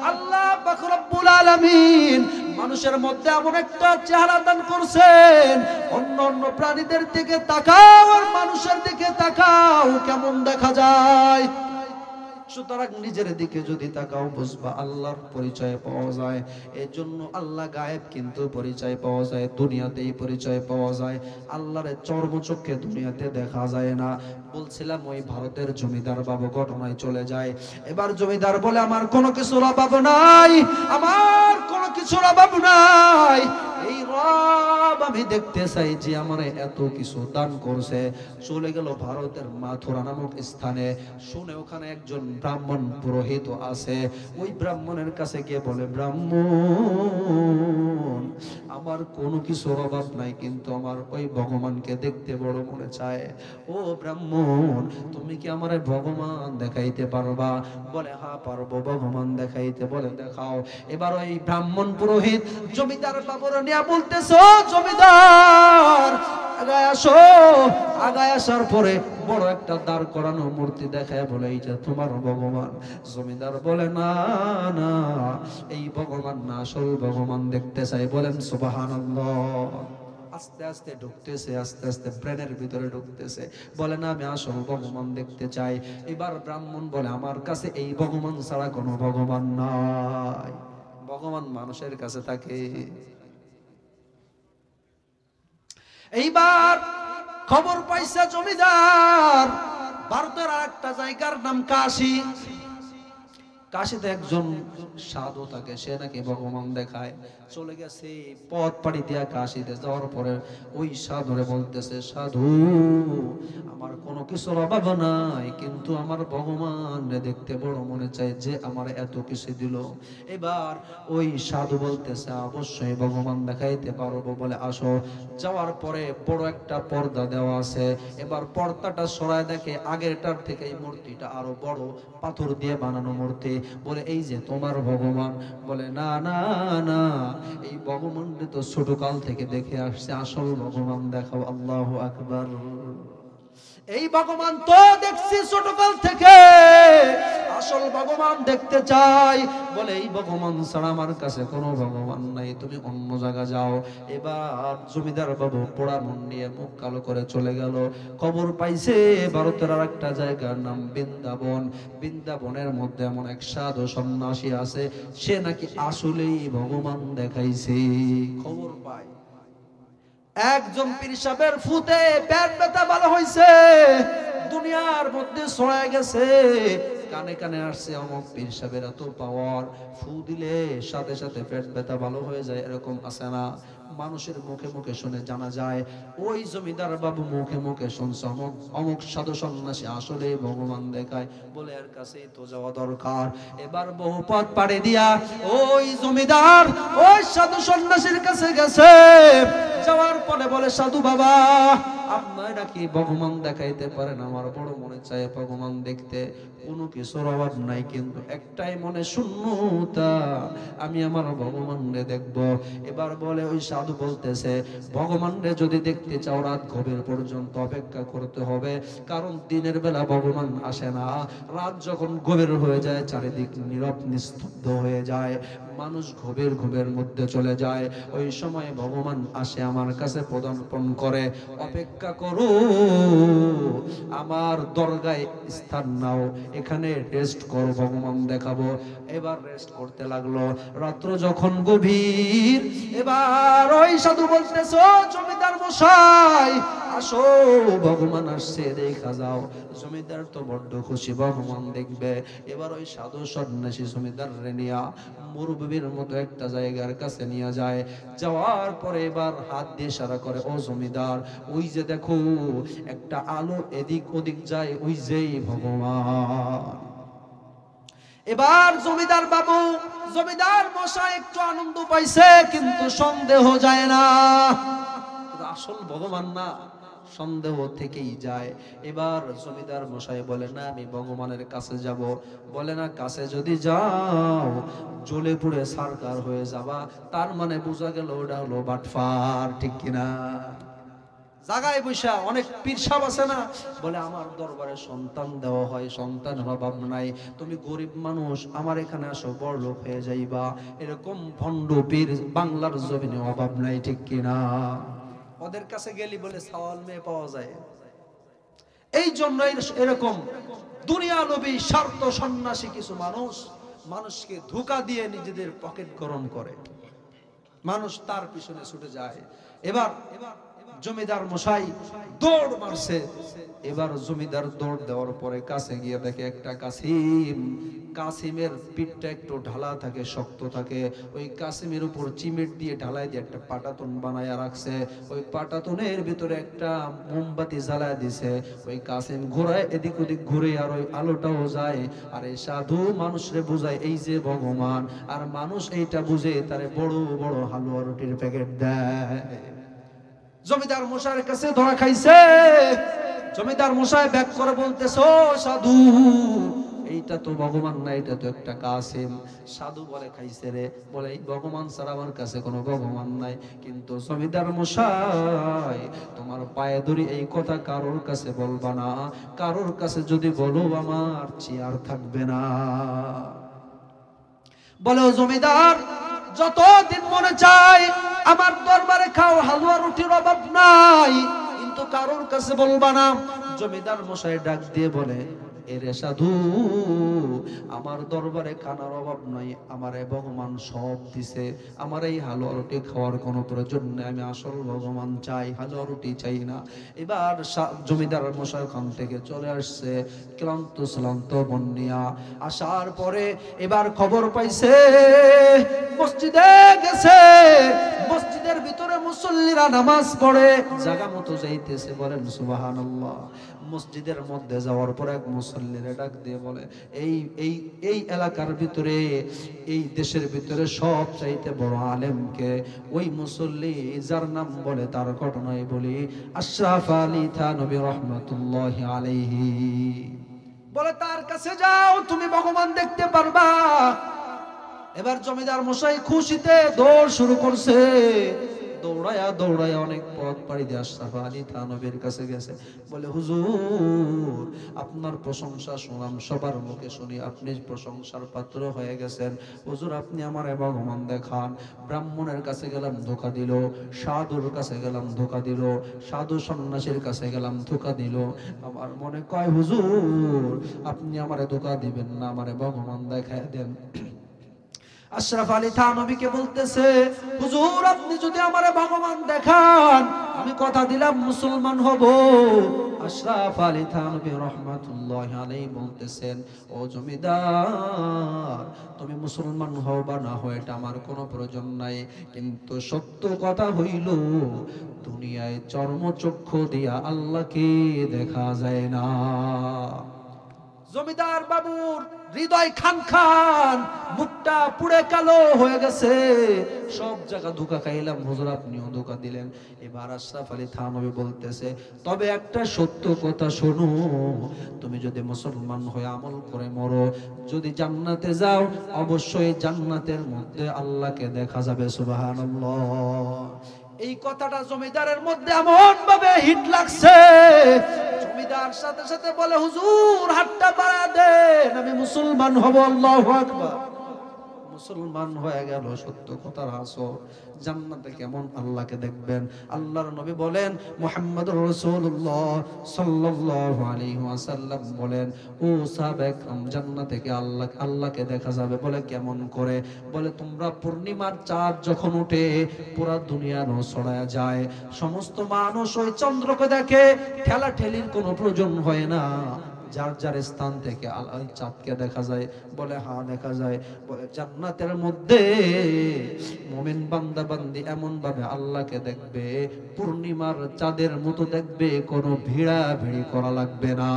আল্লাহ পাক রব্বুল আলামিন মানুষের মধ্যে এমন একটা চেহারা দান করছেন, অন্য অন্য প্রাণীদের দিকে তাকাও আর মানুষের দিকে তাকাও, কেমন দেখা যায়। সুতরাং নিজের দিকে যদি তাকাও, বুঝবা আল্লাহর পরিচয় পাওয়া যায়। এর জন্য আল্লাহ গায়েব, কিন্তু পরিচয় পাওয়া যায় দুনিয়াতেই পরিচয় পাওয়া যায়। আল্লাহর চর্মচক্ষে দুনিয়াতে দেখা যায় না। বলছিলাম ওই ভারতের জমিদার বাবু ঘটনায় চলে যায়। এবার জমিদার বলে, আমার কোনো কিছুর অভাব নাই, আমার কোনো কিছুর অভাব নাই। এই রব আমি দেখতে চাই যে আমার এত কিছু দান করছে। চলে গেল ভারতের মাথুরা নামক স্থানে। শুনে ওখানে একজন ব্রাহ্মণ পুরোহিত আছে। ওই ব্রাহ্মণের কাছে গিয়ে বলে, ব্রাহ্মণ, আমার কোনো কিছুর অভাব নাই, কিন্তু আমার ওই ভগবানকে দেখতে বড় মনে চায়। ও ব্রাহ্মণ, তুমি কি আমার ভগবান দেখাইতে পারবা? বলে হ্যাঁ পারবো, ভগবান দেখাইতে। বলে দেখাও। এবার ওই ব্রাহ্মণ পুরোহিত জমিদার বাবুর নিয়ে বলতেছ, জমিদার আগায় আসো। আগায় আসার পরে বড় একটা দাঁড় করানো মূর্তি দেখায় বলে, এইটা তোমার ভগবান? জমিদার বলে, না না, এই ভগবান না, আসল ভগবান দেখতে চাই। বলেন সুবহানাল্লাহ। আস্তে আস্তে ঢুকতেছে, আস্তে আস্তে ব্রেনের ভিতরে ঢুকতেছে। বলে না, আমি আসল ভগবান দেখতে চাই। এবার ব্রাহ্মণ বলে, আমার কাছে এই ভগবান ছাড়া কোনো ভগবান নাই। ভগবান মানুষের কাছে থাকে। এইবার খবর পাইছে জমিদার, ভারতের আর একটা জায়গার নাম কাশী। কাশীতে একজন সাধু থাকে, সে নাকি ভগবান দেখায়। চলে গেছে পথ পাড়ি দিয়া কাশীতে যাওয়ার পরে ওই সাধুরে বলতেছে, সাধু, আমার কোনো কিছুর অভাব নাই, কিন্তু আমার ভগবান দেখতে বড় মনে চায়, যে আমার এত কিছু দিল। এবার ওই সাধু বলতেছে, অবশ্যই ভগবান দেখাইতে পারবো। বলে আসো। যাওয়ার পরে বড় একটা পর্দা দেওয়া আছে। এবার পর্দাটা সরায় দেখে আগেরটার থেকে এই মূর্তিটা আরো বড়, পাথর দিয়ে বানানো মূর্তি। বলে এই যে তোমার ভগবান? বলে না না না, এই ভগবানকে তো ছোট কাল থেকে দেখে আসছে, আসল ভগবান দেখাও। আল্লাহু আকবার। এই ভগবান তো দেখছি ছোটকাল থেকে, আসল ভগবান দেখতে চাই। বলে এই ভগবান ছাড়া আমার কাছে কোনো ভগবান নাই, তুমি অন্য জায়গা যাও। এবার জমিদার বাবু পোড়া মন নিয়ে মুখ কালো করে চলে গেল। খবর পাইছে ভারতের আর একটা জায়গার নাম বৃন্দাবন। বৃন্দাবনের মধ্যে এমন এক সাধু সন্ন্যাসী আছে, সে নাকি আসলেই ভগবান দেখাইছে। খবর পায় একজন পীর সাহেবের ফুতে পেট ব্যথা ভালো হয়েছে, দুনিয়ার মধ্যে ছড়ায় গেছে, কানে কানে আসছে অমুক পীর সাহেবের এত পাওয়ার, ফু দিলে সাথে সাথে পেট ব্যথা ভালো হয়ে যায়। এরকম আছে না? মানুষের মুখে মুখে শুনে জানা যায়। ওই জমিদার বাবু মুখে মুখে শুনছে অমুক অমুক সাধু সন্ন্যাসী আসলে ভগবান দেখায়। বলে এর কাছেই তো যাওয়া দরকার। এবার বহু পথ পাড়ি দিয়া ওই জমিদার ওই সাধু সন্ন্যাসীর কাছে গেছে। যাওয়ার পরে বলে, সাধু বাবা, আপনার নাকি ভগবান দেখাইতে পারেন? আমার বড় মনে চায় ভগবান দেখতে, কোনো কিছুর অভাব নাই, কিন্তু একটাই মনে শূন্যতা, আমি আমার ভগবানরে দেখব। এবার বলে ওই সাধু বলতেছে, ভগবানরে যদি দেখতে চাও রাত গভীর পর্যন্ত অপেক্ষা করতে হবে, কারণ দিনের বেলা ভগবান আসে না। রাত যখন গভীর হয়ে যায়, চারিদিক নীরব নিস্তব্ধ হয়ে যায়, মানুষ গভীর ঘুমের মধ্যে চলে যায়, ওই সময় ভগবান আসে আমার কাছে পদার্পণ করে। অপেক্ষা করো, আমার দরগায় স্থান নাও, এখানে রেস্ট করো, ভগবান দেখাবো। এবার রেস্ট করতে লাগলো। রাত্র যখন গভীর, এবার ওই সাধু বলতেছে, ও জমিদার মশাই আসো, ভগবান আসছে, দেখা যাও। জমিদার তো বড্ড খুশি, ভগবান দেখবে। এবার ওই সাধু সন্ন্যাসী জমিদার রে নিয়া মুরব্বির মতো একটা জায়গার কাছে নিয়ে যায়। যাওয়ার পরে এবার হাত দিয়ে ইশারা করে, ও জমিদার, ওই যে দেখো একটা আলো এদিক ওদিক যায়, ওই যেই ভগবান। এবার জমিদার বাবু জমিদার মশাই একটু আনন্দ পাইছে, কিন্তু সন্দেহ যায় না, আসল ভগবান না, সন্দেহ থেকেই যায়। এবার জমিদার মশাই বলে, না আমি ভগবানের কাছে যাব। বলে না, কাছে যদি যাও জ্বলে পুড়ে সারকার হয়ে যাবা। তার মানে বোঝা গেল ওটা হলো বাটফার, ঠিক কিনা? জায়গায় বৈশা অনেক পীর সাহেব আছে না, বলে আমার দরবারে সন্তান দেওয়া হয়, সন্তানের অভাব নাই, তুমি গরিব মানুষ, আমার এখানে আসো, বড় লোক হয়ে যাইবা। এরকম ভণ্ড পীর বাংলার জমিনে অভাব নাই, ঠিক কিনা? ওদের কাছে গেলি বলে সাওয়াল মেয়ে পাওয়া যায়। এই জন্য এরকম দুনিয়া নবী স্বার্থ সন্ন্যাসী কিছু মানুষ মানুষকে ধোঁকা দিয়ে নিজেদের পকেট গরম করে, মানুষ তার পিছনে ছুটে যায়। এবার জমিদার মশাই দৌড় মারছে। এবার জমিদার দৌড় দেওয়ার পরে কাছে গিয়ে দেখে একটা কাসিম, কাসিমের পিঠটা একটু ঢালা থাকে, শক্ত থাকে, ওই কাসিমের উপর চিমেট দিয়ে ঢালাই দিয়ে একটা পাটাতন বানায়া রাখছে। ওই পাটাতনের ভিতরে একটা মোমবাতি জ্বালায় দিছে। ওই কাসিম ঘোরায় এদিক ওদিক ঘুরে, আর ওই আলোটাও যায়। আর এই সাধু মানুষরে বুঝায় এই যে ভগবান, আর মানুষ এইটা বুঝে তারে বড় বড় হালুয়া রুটির প্যাকেট দেয়। জমিদার মশাইয়ের কাছে ধরা খাইছে। জমিদার মশাই ব্যাক করে বলতেছে, ও সাধু, এইটা তো ভগবান না, এটা তো একটা কাসিম। সাধু বলে, খাইছে রে? বলে, এই ভগবান ছাড়া আমার কাছে কোনো ভগবান নাই। কিন্তু জমিদার মশাই, তোমার পায়ে ধরি এই কথা কারোর কাছে বলবা না, কারোর কাছে যদি বলো আমার চেয়ার থাকবে না। বলে, ও জমিদার, যতদিন মনে চায় আমার দরবারে খাও, হালুয়া রুটির অভাব নাই, কিন্তু কারোর কাছে বলবা না। জমিদার মশাই ডাক দিয়ে বলে, এরে সাধু, আমার দরবারে খানার অভাব নাই, আমারে ভগবান সব দিছে, আমার এই হালুয়া রুটি খাওয়ার কোনো প্রয়োজন নেই, আমি আসল ভগবান চাই, হালুয়া রুটি চাই না। এবার জমিদার মশাই ওখান থেকে চলে আসছে ক্লান্ত শ্লান্ত বন্যা। আসার পরে এবার খবর পাইছে মসজিদে গেছে, মসজিদের ভিতরে মুসল্লিরা নামাজ পড়ে, জায়গা মতো যাইতেছে, বলেন সুবহানাল্লাহ। মসজিদের মধ্যে যাওয়ার পর এক মুসল্লিরে ডাক দিয়ে বলে, এই এলাকার ভিতরে, এই দেশের ভিতরে সব চাইতে বড় আলেমকে? ওই মুসল্লি যার নাম বলে তার ঘটনাই বলি, আশরাফ আলী থানভী রহমাতুল্লাহি আলাইহি। বলে, তার কাছে যাও, তুমি ভগবান দেখতে পারবা। এবার জমিদার মশাই খুশিতে দৌড় শুরু করছে। দৌড়ায়া দৌড়ায়া অনেক পথ পাড়ি দিয়ে আশরাফ আলী থানবীর কাছে গেছে, বলে হুজুর আপনার প্রশংসা শুনলাম, সবার মুখে শুনি আপনি প্রশংসার পাত্র হয়ে গেছেন, হুজুর আপনি আমার ভগবান দেখান। ব্রাহ্মণের কাছে গেলাম, ধোকা দিল, সাধুর কাছে গেলাম, ধোকা দিল, সাধু সন্ন্যাসীর কাছে গেলাম, ধোকা দিল। আমার মনে কয় হুজুর আপনি আমারে ধোকা দিবেন না, আমারে ভগবান দেখায় দেন। আশরাফ আলী থানবীকে বলতেছে, হুজুর আপনি যদি আমারে ভগবান দেখান আমি কথা দিলাম মুসলমান হব। আশরাফ আলী থানবী রাহমাতুল্লাহি আলাইহি বলতেছেন, ও জমিদার তুমি মুসলমান হও বা না হও এটা আমার কোনো প্রয়োজন নাই, কিন্তু সত্য কথা হইল দুনিয়ায় চর্মচক্ষু দিয়া আল্লাহকে দেখা যায় না। জমিদার বাবুর হৃদয় খান খান, মুখটা পুড়ে কালো হয়ে গেছে, সব জায়গা ধোঁকা খাইলাম, হুজুর আপনিও ধোঁকা দিলেন। এবার আশরাফ আলী থানবী বলতেছে, তবে একটা সত্য কথা শোনো, তুমি যদি মুসলমান হয়ে আমল করে মরো, যদি জান্নাতে যাও অবশ্যই জান্নাতের মধ্যে আল্লাহকে দেখা যাবে। সুবহানাল্লাহ। এই কথাটা জমিদারের মধ্যে এমন ভাবে হিট লাগছে, জমিদার সাথে সাথে বলে, হুজুর হাতটা বাড়া দেন, আমি মুসলমান হব। আল্লাহু আকবার। মুসলমান হয়ে গেল। সত্য কথার হাসর। জান্নাতে কেমন আল্লাহকে দেখবেন? আল্লাহর নবী বলেন, মুহাম্মদুর রাসূলুল্লাহ সাল্লাল্লাহু আলাইহি ওয়াসাল্লাম বলেন, ও সাহাবা একরাম জান্নাতে কে আল্লাহকে দেখা যাবে। বলে কেমন করে? বলে তোমরা পূর্ণিমার চাঁদ যখন ওঠে পুরা দুনিয়া ছড়ায়া যায়, সমস্ত মানুষ ওই চন্দ্রকে দেখে, ঠেলা ঠেলির কোনো প্রয়োজন হয় না, যার যার স্থান থেকে চাঁদকে দেখা যায়। বলে হ্যাঁ দেখা যায়। বলে জান্নাতের মধ্যে মুমিন বান্দা বান্দি এমন ভাবে আল্লাহকে দেখবে, পূর্ণিমার চাঁদের মতো দেখবে, কোনো ভিড়া ভিড়ি করা লাগবে না।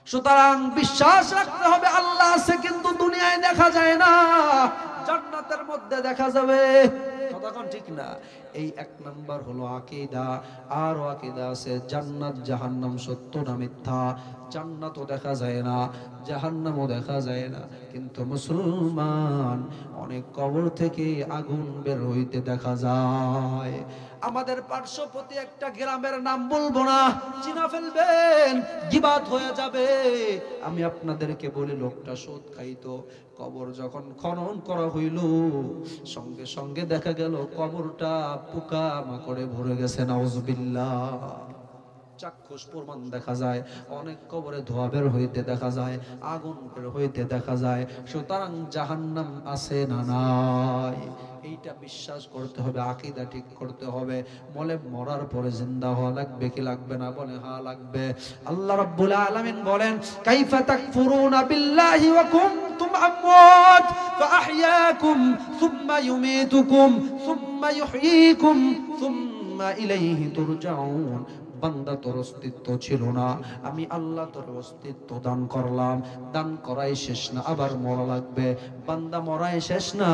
সুতরাং বিশ্বাস রাখতে হবে আল্লাহ আছে, কিন্তু দুনিয়ায় দেখা যায় না, জান্নাতের মধ্যে দেখা যাবে। কথাখন ঠিক না? এই এক নাম্বার হলো আকীদা। আর আকীদা আছে জান্নাত জাহান্নাম সত্য না মিথ্যা। জান্নাতও দেখা যায় না, জাহান্নামও দেখা যায় না, কিন্তু মুসলমান অনেক কবর থেকে আগুন বের হইতে দেখা যায়। আমাদের পার্শ্ববর্তী একটা গ্রামের নাম বলবো না, চিনা ফেলবেন, গীবাত হয়ে যাবে। আমি আপনাদেরকে বলি, লোকটা সুদ খাইতো। কবর যখন খনন করা হইল, সঙ্গে সঙ্গে দেখা গেল কবরটা পোকা মাকড়ে ভরে গেছে। নাউজুবিল্লাহ। চাক্ষুষ প্রমাণ দেখা যায়। অনেক কবরে ধোঁয়া বের হইতে দেখা যায়, আগুন বের হইতে দেখা যায়। সুতরাং জাহান্নাম আছে না নাই, এইটা বিশ্বাস করতে হবে, আকীদা ঠিক করতে হবে। বলে মরার পরে জিন্দা হওয়া লাগবে কি লাগবে না? বলে হ্যাঁ লাগবে। আল্লাহ রাব্বুল আলামিন বলেন, কাইফা তাকফুরুনা বিল্লাহি ওয়া কুনতুম আমওয়াত ফাআহইয়াকুম সুম্মা ইউমীতুকুম সুম্মা ইউহয়ীকুম সুম্মা ইলাইহি তুরজাউন। বান্দা তোর অস্তিত্ব ছিল না, আমি আল্লাহ তোর অস্তিত্ব দান করলাম, দান করাই শেষ না, আবার মরা লাগবে। বান্দা মরাই শেষ না,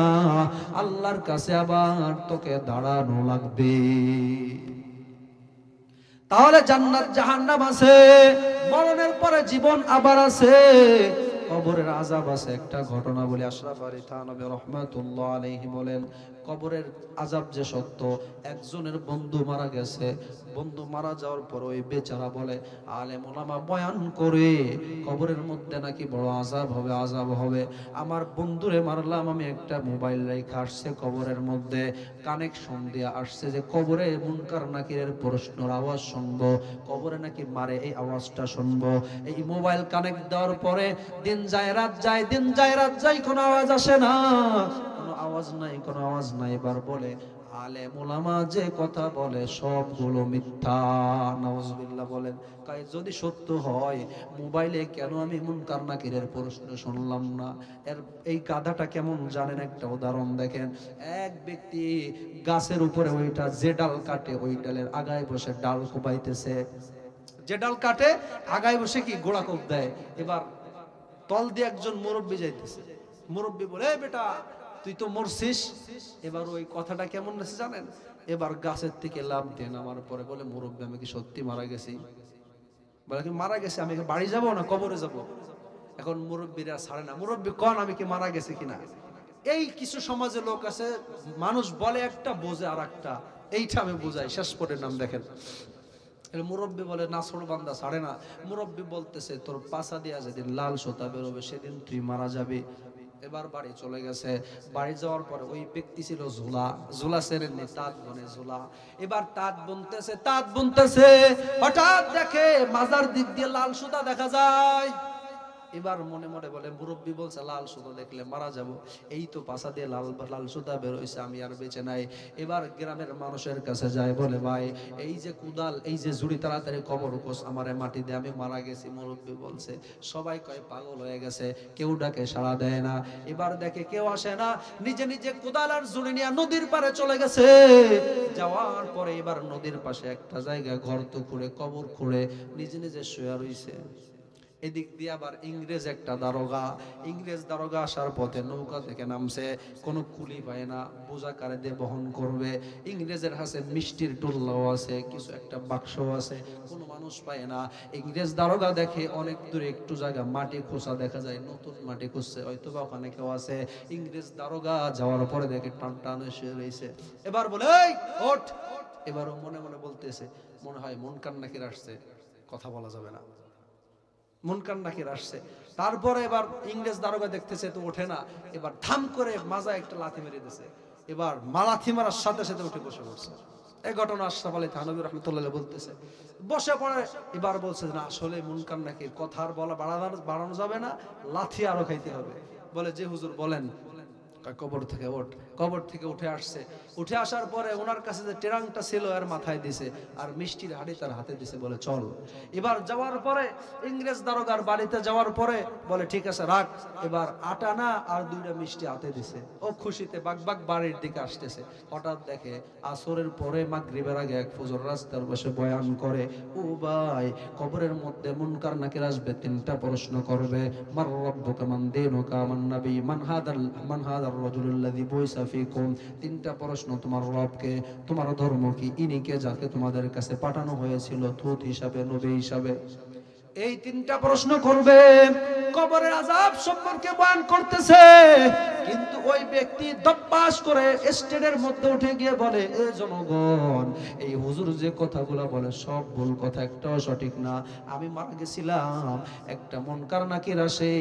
আল্লাহর কাছে আবার তোকে দাঁড়ানো লাগবে। তাহলে জান্নাত জাহান্নাম আছে, মরণের পরে জীবন আবার আছে, কবরের আযাব আছে। একটা ঘটনা বলি, আশরাফ আলী থানবী রাহমাতুল্লাহ আলাইহি বলেন, কবরের আযাব যে সত্য। একজনের বন্ধু মারা গেছে, বন্ধু মারা যাওয়ার পর ওই বেচারা বলে, আলেম ওলামা বয়ান করে কবরের মধ্যে নাকি বড় আযাব হবে, আযাব হবে। আমার বন্ধুরে মারলাম আমি, একটা মোবাইল রেখে আসছে কবরের মধ্যে, কানেকশন দিয়ে আসছে যে কবরে মুনকার নাকিরের প্রশ্নের আওয়াজ শুনবো, কবরে নাকি মারে এই আওয়াজটা শুনবো। এই মোবাইল কানেক্ট দেওয়ার পরে দিন যায় রাত যায়, দিন যায় রাত যায়, কোনো আওয়াজ আসে না, কোনো আওয়াজ নাই, কোনো আওয়াজ নাই। এবার বলে আলেম ওলামা যে কথা বলে সবগুলো মিথ্যা। নাউজুবিল্লাহ বলেন। কাই যদি সত্য হয় মোবাইলে কেন আমি মুনকার নাকিরের প্রশ্ন শুনলাম না? এর এই গাধাটা কেমন জানেন? একটা উদাহরণ দেখেন। এক ব্যক্তি গাছের উপরে ওইটা যে ডাল কাটে, ওই ডালের আগায় বসে ডাল কোপাইতেছে। যে ডাল কাটে আগায় বসে কি গোড়া কোপ দেয়। এবার তল দিয়ে একজন মুরব্বী যাইতেছে, মুরব্বী বলে, বেটা তুই তো মরছিস। এবার ওই কথাটা কেমন আছে জানেন? এবার গাছের থেকে লাফ দিয়ে নামার পরে বলে, মুরব্বী আমি কি সত্যি মারা গেছি? বলে কি মারা গেছি? আমি বাড়ি যাব না কবরে যাব? এখন মুরব্বীরা ছাড়ে না, মুরব্বী কন আমি কি মারা গেছি কিনা। এই কিছু সমাজে লোক আছে, মানুষ বলে একটা বোঝে আর একটা। এইটা আমি বুঝাই। শেষ পরের নাম দেখেন, মুরব্বী বলে নাছর বান্দা ছাড়ে না। মুরব্বী বলতেছে তোর পাছা দিয়া যেদিন লাল সুতা বেরোবে সেদিন তুই মারা যাবি। এবার বাড়ি চলে গেছে। বাড়ি যাওয়ার পরে ওই ব্যক্তি ছিল ঝোলা, ঝোলা সেরেননি, তাঁত বনে ঝোলা। এবার তাঁত বুনতেছে, হঠাৎ দেখে মাজার দিক দিয়ে লাল সুতা দেখা যায়। এবার মনে মনে বলে, মুরব্বী বলছে লাল সুতা দেখলে মারা যাব, এই তো পাছা দিয়ে লাল সুতা বের হইছে, আমি আর বেঁচে নাই। এবার গ্রামের মানুষের কাছে যায়, বলে ভাই এই যে কুদাল, এই যে ঝুড়ি, তাড়াতাড়ি কবর কোষ, আমারে মাটি দিয়ে, আমি মারা গেছি। মুরব্বী বলছে সবাই কয় পাগল হয়ে গেছে, কেউ ডাকে সাড়া দেয় না। এবার দেখে কেউ আসে না, নিজে নিজে কুদাল আর ঝুড়ি নিয়ে নদীর পারে চলে গেছে। যাওয়ার পরে এবার নদীর পাশে একটা জায়গা গর্ত খুঁড়ে, কবর খুঁড়ে নিজে নিজে শুয়ে রইছে। এদিক দিয়ে আবার ইংরেজ একটা দারোগা, ইংরেজ দারোগা আসার পথে নৌকা থেকে নামছে, কোনো কুলি পায় না, বোঝা কারে দিয়ে বহন করবে। ইংরেজের হাতে মিষ্টির টুল্লাও আছে, কিছু একটা বাক্স আছে, কোনো মানুষ পায় না। ইংরেজ দারোগা দেখে অনেক দূরে একটু জায়গা মাটি খোঁচা দেখা যায়, নতুন মাটি খুঁজছে, হয়তো বা ওখানে কেউ আছে। ইংরেজ দারোগা যাওয়ার পরে দেখে টান টান এসে রয়েছে। এবার বলে এই ওঠ। এবারও মনে মনে বলতেছে, মনে হয় মন কান্নাকির আসছে, কথা বলা যাবে না, মন কান্নাকির আসছে। তারপরে এবার ইংরেজ দারোগা দেখতেছে তো ওঠে না, এবার ধাম করে মাজা একটা লাথি মেরে দিয়েছে। এবার লাথি মারার সাথে সাথে উঠে বসে পড়ছে। এই ঘটনা আশরাফ আলী থানভী রাহমাতুল্লাহ বলতেছে, বসে পড়ে। এবার বলছে না আসলে মন কান্নাকির কথা আর বলা বাড়ানো যাবে না, লাথি আরো খাইতে হবে। বলে যে হুজুর বলেন। কবর থেকে উঠে আসছে। উঠে আসার পরে ওনার কাছে যে টেরাংটা ছিল আর মাথায় দিছে, আর মিষ্টির হাড়ি তার হাতে দিছে, বলে চল। এবার যাওয়ার পরে ইংরেজ দারোগার বাড়িতে যাওয়ার পরে বলে ঠিক আছে রাখ। এবার আটা না আর দুইটা মিষ্টি হাতে দিছে। ও খুশিতে বাগবাগ বাড়ির দিকে আসতেছে। হঠাৎ দেখে আসরের পরে মাগরিবের আগে এক ফজর রাস্তার বসে বয়ান করে, ও ভাই কবরের মধ্যে মুনকার নাকির আসবে, তিনটা প্রশ্ন করবে, মার রাব্বুকা মান দীনুকা মান নবী মান হাদার রাজুলুল্লাযী বুইসা ফীকুম। তিনটা প্রশ্ন, তোমার রবকে, তোমার ধর্ম কি, ইনি কে যাকে তোমাদের কাছে পাঠানো হয়েছিল দূত হিসাবে, নবী হিসাবে। এই তিনটা প্রশ্ন করবে। কবরের আযাব সম্পর্কে বয়ান করতেছে, কিন্তু ওই ব্যক্তি দপ্পাস করে স্টেজের মধ্যে উঠে গিয়ে বলে, এ জনগণ, এই হুজুর যে কথাগুলো বলে সব ভুল কথা, একটাও সঠিক না। আমি মারা গেছিলাম, একটা মুনকার নাকির আসে,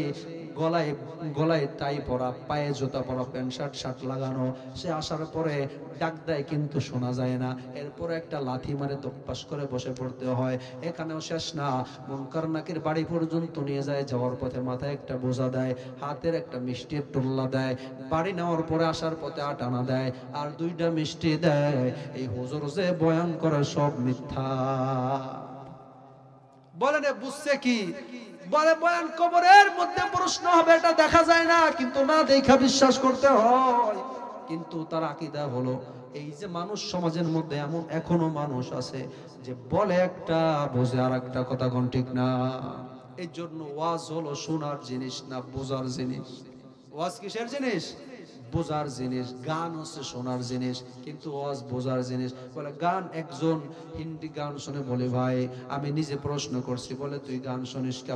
গলায় টাই পরা, পায়ে জুতা পরা, প্যান্ট শার্ট লাগানো। সে আসার পরে ডাক দেয় কিন্তু শোনা যায় না। এরপরে একটা লাথি মারে দপ্পাস করে বসে পড়তে হয়। এখানেও শেষ না, মুনকার নাকির বাড়ি পর্যন্ত নিয়ে যায়। যাওয়ার পথে মাথায় একটা বোঝা দেয়, হাতের একটা মিষ্টির টুল্লা দেয়, বাড়ি নেওয়ার পরে আসার পথে আটানা দেয়, আর দুইটা মিষ্টি দেয়। এই হুজুর যে বয়ান করে সব মিথ্যা। বলেন বুঝছে কি? বলে বয়ান কবরের মধ্যে প্রশ্ন হবে, এটা দেখা যায় না, কিন্তু না দেখা বিশ্বাস করতে হয়। কিন্তু তার আকীদা হলো এই যে মানুষ সমাজের মধ্যে এমন এখনো মানুষ আছে যে বলে একটা বোঝে আর একটা, কথা কোন ঠিক না। এই জন্য ওয়াজ হলো শোনার জিনিস না বোঝার জিনিস। ওয়াজ কিসের জিনিস? বোঝার জিনিস। গান হচ্ছে শোনার জিনিস, কিন্তু ওয়াজ বোঝার জিনিস। বলে গান, একজন হিন্দি গান শুনে বলে ভাই আমি নিজে প্রশ্ন করছি, বলে তুই গান শুনিস কে,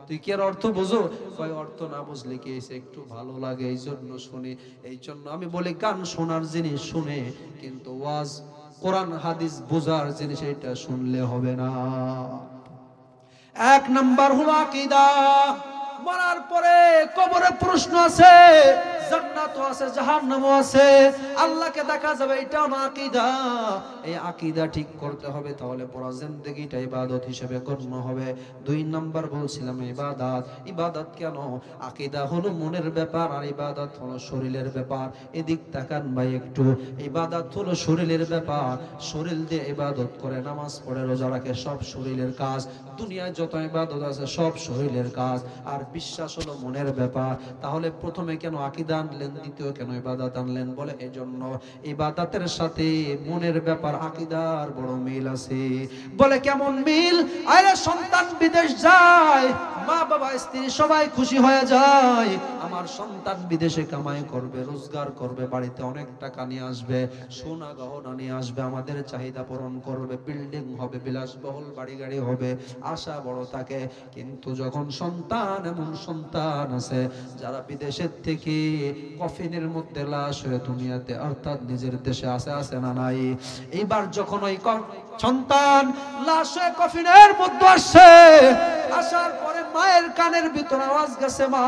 তুই কি এর অর্থ বোঝো? কয় অর্থ না বুঝলে কি হয়েছে, একটু ভালো লাগে এই জন্য শুনি। এই জন্য আমি বলি গান শোনার জিনিস শুনে, কিন্তু ওয়াজ কোরআন হাদিস বোঝার জিনিস, এটা শুনলে হবে না। এক নাম্বার হলো আকীদা। মরার পরে কবরে প্রশ্ন আছে, জান্নাতও আছে, জাহান্নামও আছে, আল্লাহকে দেখা যাবে, এটা আকীদা। এই আকীদা ঠিক করতে হবে, তাহলে পুরো জিন্দেগিটা ইবাদত হিসেবে গণ্য হবে। দুই নাম্বার বলছিলাম ইবাদত। ইবাদত কেন? আকীদা হলো মনের ব্যাপার, আর ইবাদত হলো শরীরের ব্যাপার। এদিক তাকান ভাই একটু। ইবাদত হলো শরীরের ব্যাপার, শরীর দিয়ে ইবাদত করে, নামাজ পড়ে, রোজা রাখে, সব শরীরের কাজ। দুনিয়ায় যত ইবাদত আছে সব শরীরের কাজ। আর বিশ্বাস হলো মনের ব্যাপার। তাহলে প্রথমে কেন আকীদা আনলেন, দ্বিতীয় কেন ইবাদত আনলেন? বলে এজন্য ইবাদতের সাথে মনের ব্যাপার আকীদার বড় মিল আছে। বলে কেমন মিল? আরে সন্তান বিদেশ যায়, মা বাবা স্ত্রী সবাই খুশি হয়ে যায়, আমার সন্তান বিদেশে কামাই করবে, রোজগার করবে, বাড়িতে অনেক টাকা নিয়ে আসবে, সোনা গহনা নিয়ে আসবে, আমাদের চাহিদা পূরণ করবে, বিল্ডিং হবে, বিলাসবহুল বাড়ি গাড়ি হবে, আশা বড় থাকে। কিন্তু যখন সন্তান, এমন সন্তান আছে যারা বিদেশের থেকে কফিনের মধ্যে লাশ হয়ে দুনিয়াতে অর্থাৎ নিজের দেশে আছে না নাই। এইবার যখন ওই সন্তান লাশ হয়ে কফিনের মধ্যে আসছে, আসার পরে মায়ের কানের ভিতরে আওয়াজ গেছে, মা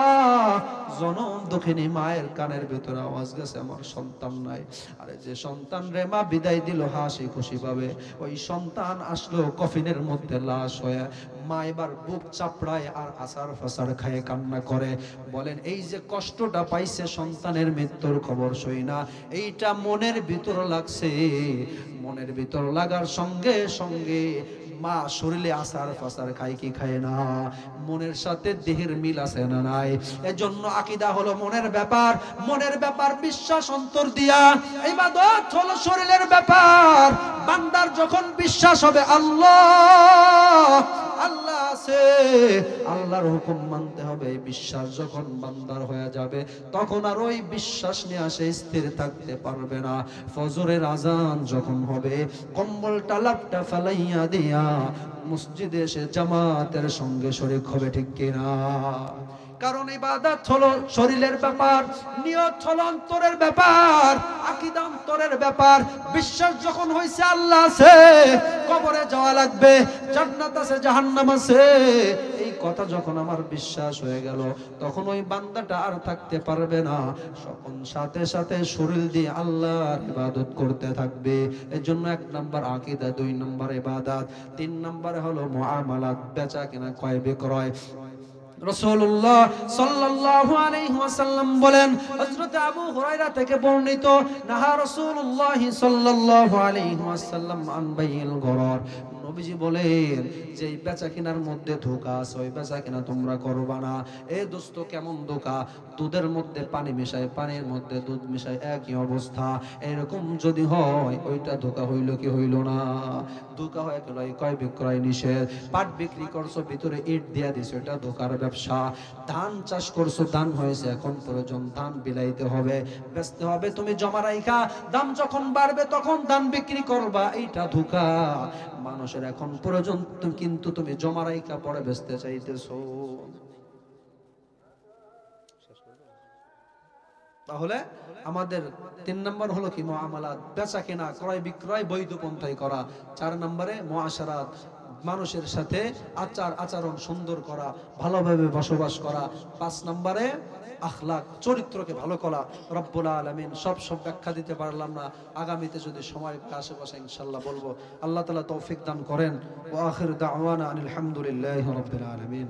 জনম দুঃখিনী মায়ের কানের ভিতরে আওয়াজ গেছে আমার সন্তান নাই। আরে যে সন্তান রে মা বিদায় দিল হাসি খুশি ভাবে, ওই সন্তান আসলো কফিনের মধ্যে লাশ হয়ে। মা এবার বুক চাপড়ায় আর আসার ফাসার খায় কান্না করে। বলেন এই যে কষ্টটা পাইছে সন্তানের মৃত্যুর খবর শুই না, এইটা মনের ভিতর লাগছে। মনের ভিতর লাগার সঙ্গে সঙ্গে মা শরীরে আসার ফাসার খায় কি খায় না, মনের সাথে দেহের মিল আছে না নাই। এজন্য আকীদা হলো মনের ব্যাপার, মনের ব্যাপার বিশ্বাস অন্তর দিয়া। ইবাদত হলো শরীরের ব্যাপার। বান্দার যখন বিশ্বাস হবে আল্লাহ আল্লাহ আছে, আল্লাহর হুকুম মানতে হবে, বিশ্বাস যখন বান্দার হয়ে যাবে তখন আর ওই বিশ্বাস নিয়ে আসে স্থির থাকতে পারবে না। ফজরের আজান যখন হবে কম্বলটা লাপটা ফেলাইয়া দিয়া মসজিদে এসে জামাতের সঙ্গে শরীক হবে, ঠিক কিনা? কারণ ইবাদত হলো শরীরের ব্যাপার, নিয়ত হলো অন্তরের ব্যাপার, আকীদা অন্তরের ব্যাপার। বিশ্বাস যখন হইছে আল্লাহ আছে, কবরে যাওয়া লাগবে, জান্নাত আছে জাহান্নাম আছে, এই কথা যখন আমার বিশ্বাস হয়ে গেল তখন ওই বান্দাটা আর থাকতে পারবে না, তখন সাথে সাথে শরীর দিয়ে আল্লাহর ইবাদত করতে থাকবে। এর জন্য 1 নাম্বার আকীদা, 2 নাম্বার ইবাদত, 3 নাম্বার হলো মুআমালাত, বেচা কেনা ক্রয় বিক্রয়। রাসূলুল্লাহ সাল্লাল্লাহু আলাইহি ওয়াসাল্লাম বলেন, হযরত আবু হুরায়রা থেকে বর্ণিত, নাহা রাসূলুল্লাহ সাল্লাল্লাহু আলাইহি ওয়াসাল্লাম আন বাইল গরার। নবীজি বলেন যে বেচা কেনার মধ্যে ধোঁকা আছে, ওই বেচা কেনা তোমরা করবা না। এ দোস্ত কেমন ধোঁকা? দুধের মধ্যে পানি মিশায়, পানির মধ্যে দুধ মিশায়, একই অবস্থা। এরকম যদি হয় ওইটা ধোঁকা হইল কি হইল না? ধোঁকা হয়ে গেল। ক্রয় বিক্রয় নিষেধ। পাট বিক্রি করছো, ভিতরে ইট দিয়া দিছো, এটা ধোঁকার ব্যবসা। ধান চাষ করছো, ধান হয়েছে, এখন প্রয়োজন ধান বিলাইতে হবে, বেচতে হবে, তুমি জমা রাইখা দাম যখন বাড়বে তখন ধান বিক্রি করবা, এইটা ধোঁকা। মানুষের এখন প্রয়োজন কিন্তু তুমি জমা রাইখা পরে বেচতে চাইতেছো। তাহলে আমাদের 3 নম্বর হলো কি? মুআমালাত, বেচা কেনা ক্রয় বিক্রয় বৈধ পন্থায় করা। 4 নম্বরে মুআশারাত, মানুষের সাথে আচরণ সুন্দর করা, ভালোভাবে বসবাস করা। 5 নম্বরে আখলাক, চরিত্রকে ভালো করা। রব্বুল আলামিন সব ব্যাখ্যা দিতে পারলাম না, আগামীতে যদি সময় আশেপাশে ইনশাআল্লাহ বলবো। আল্লাহ তাআলা তৌফিক দান করেন। ওয়া আখির দাওয়ানা আনিল হামদুলিল্লাহি রাব্বিল আলামিন।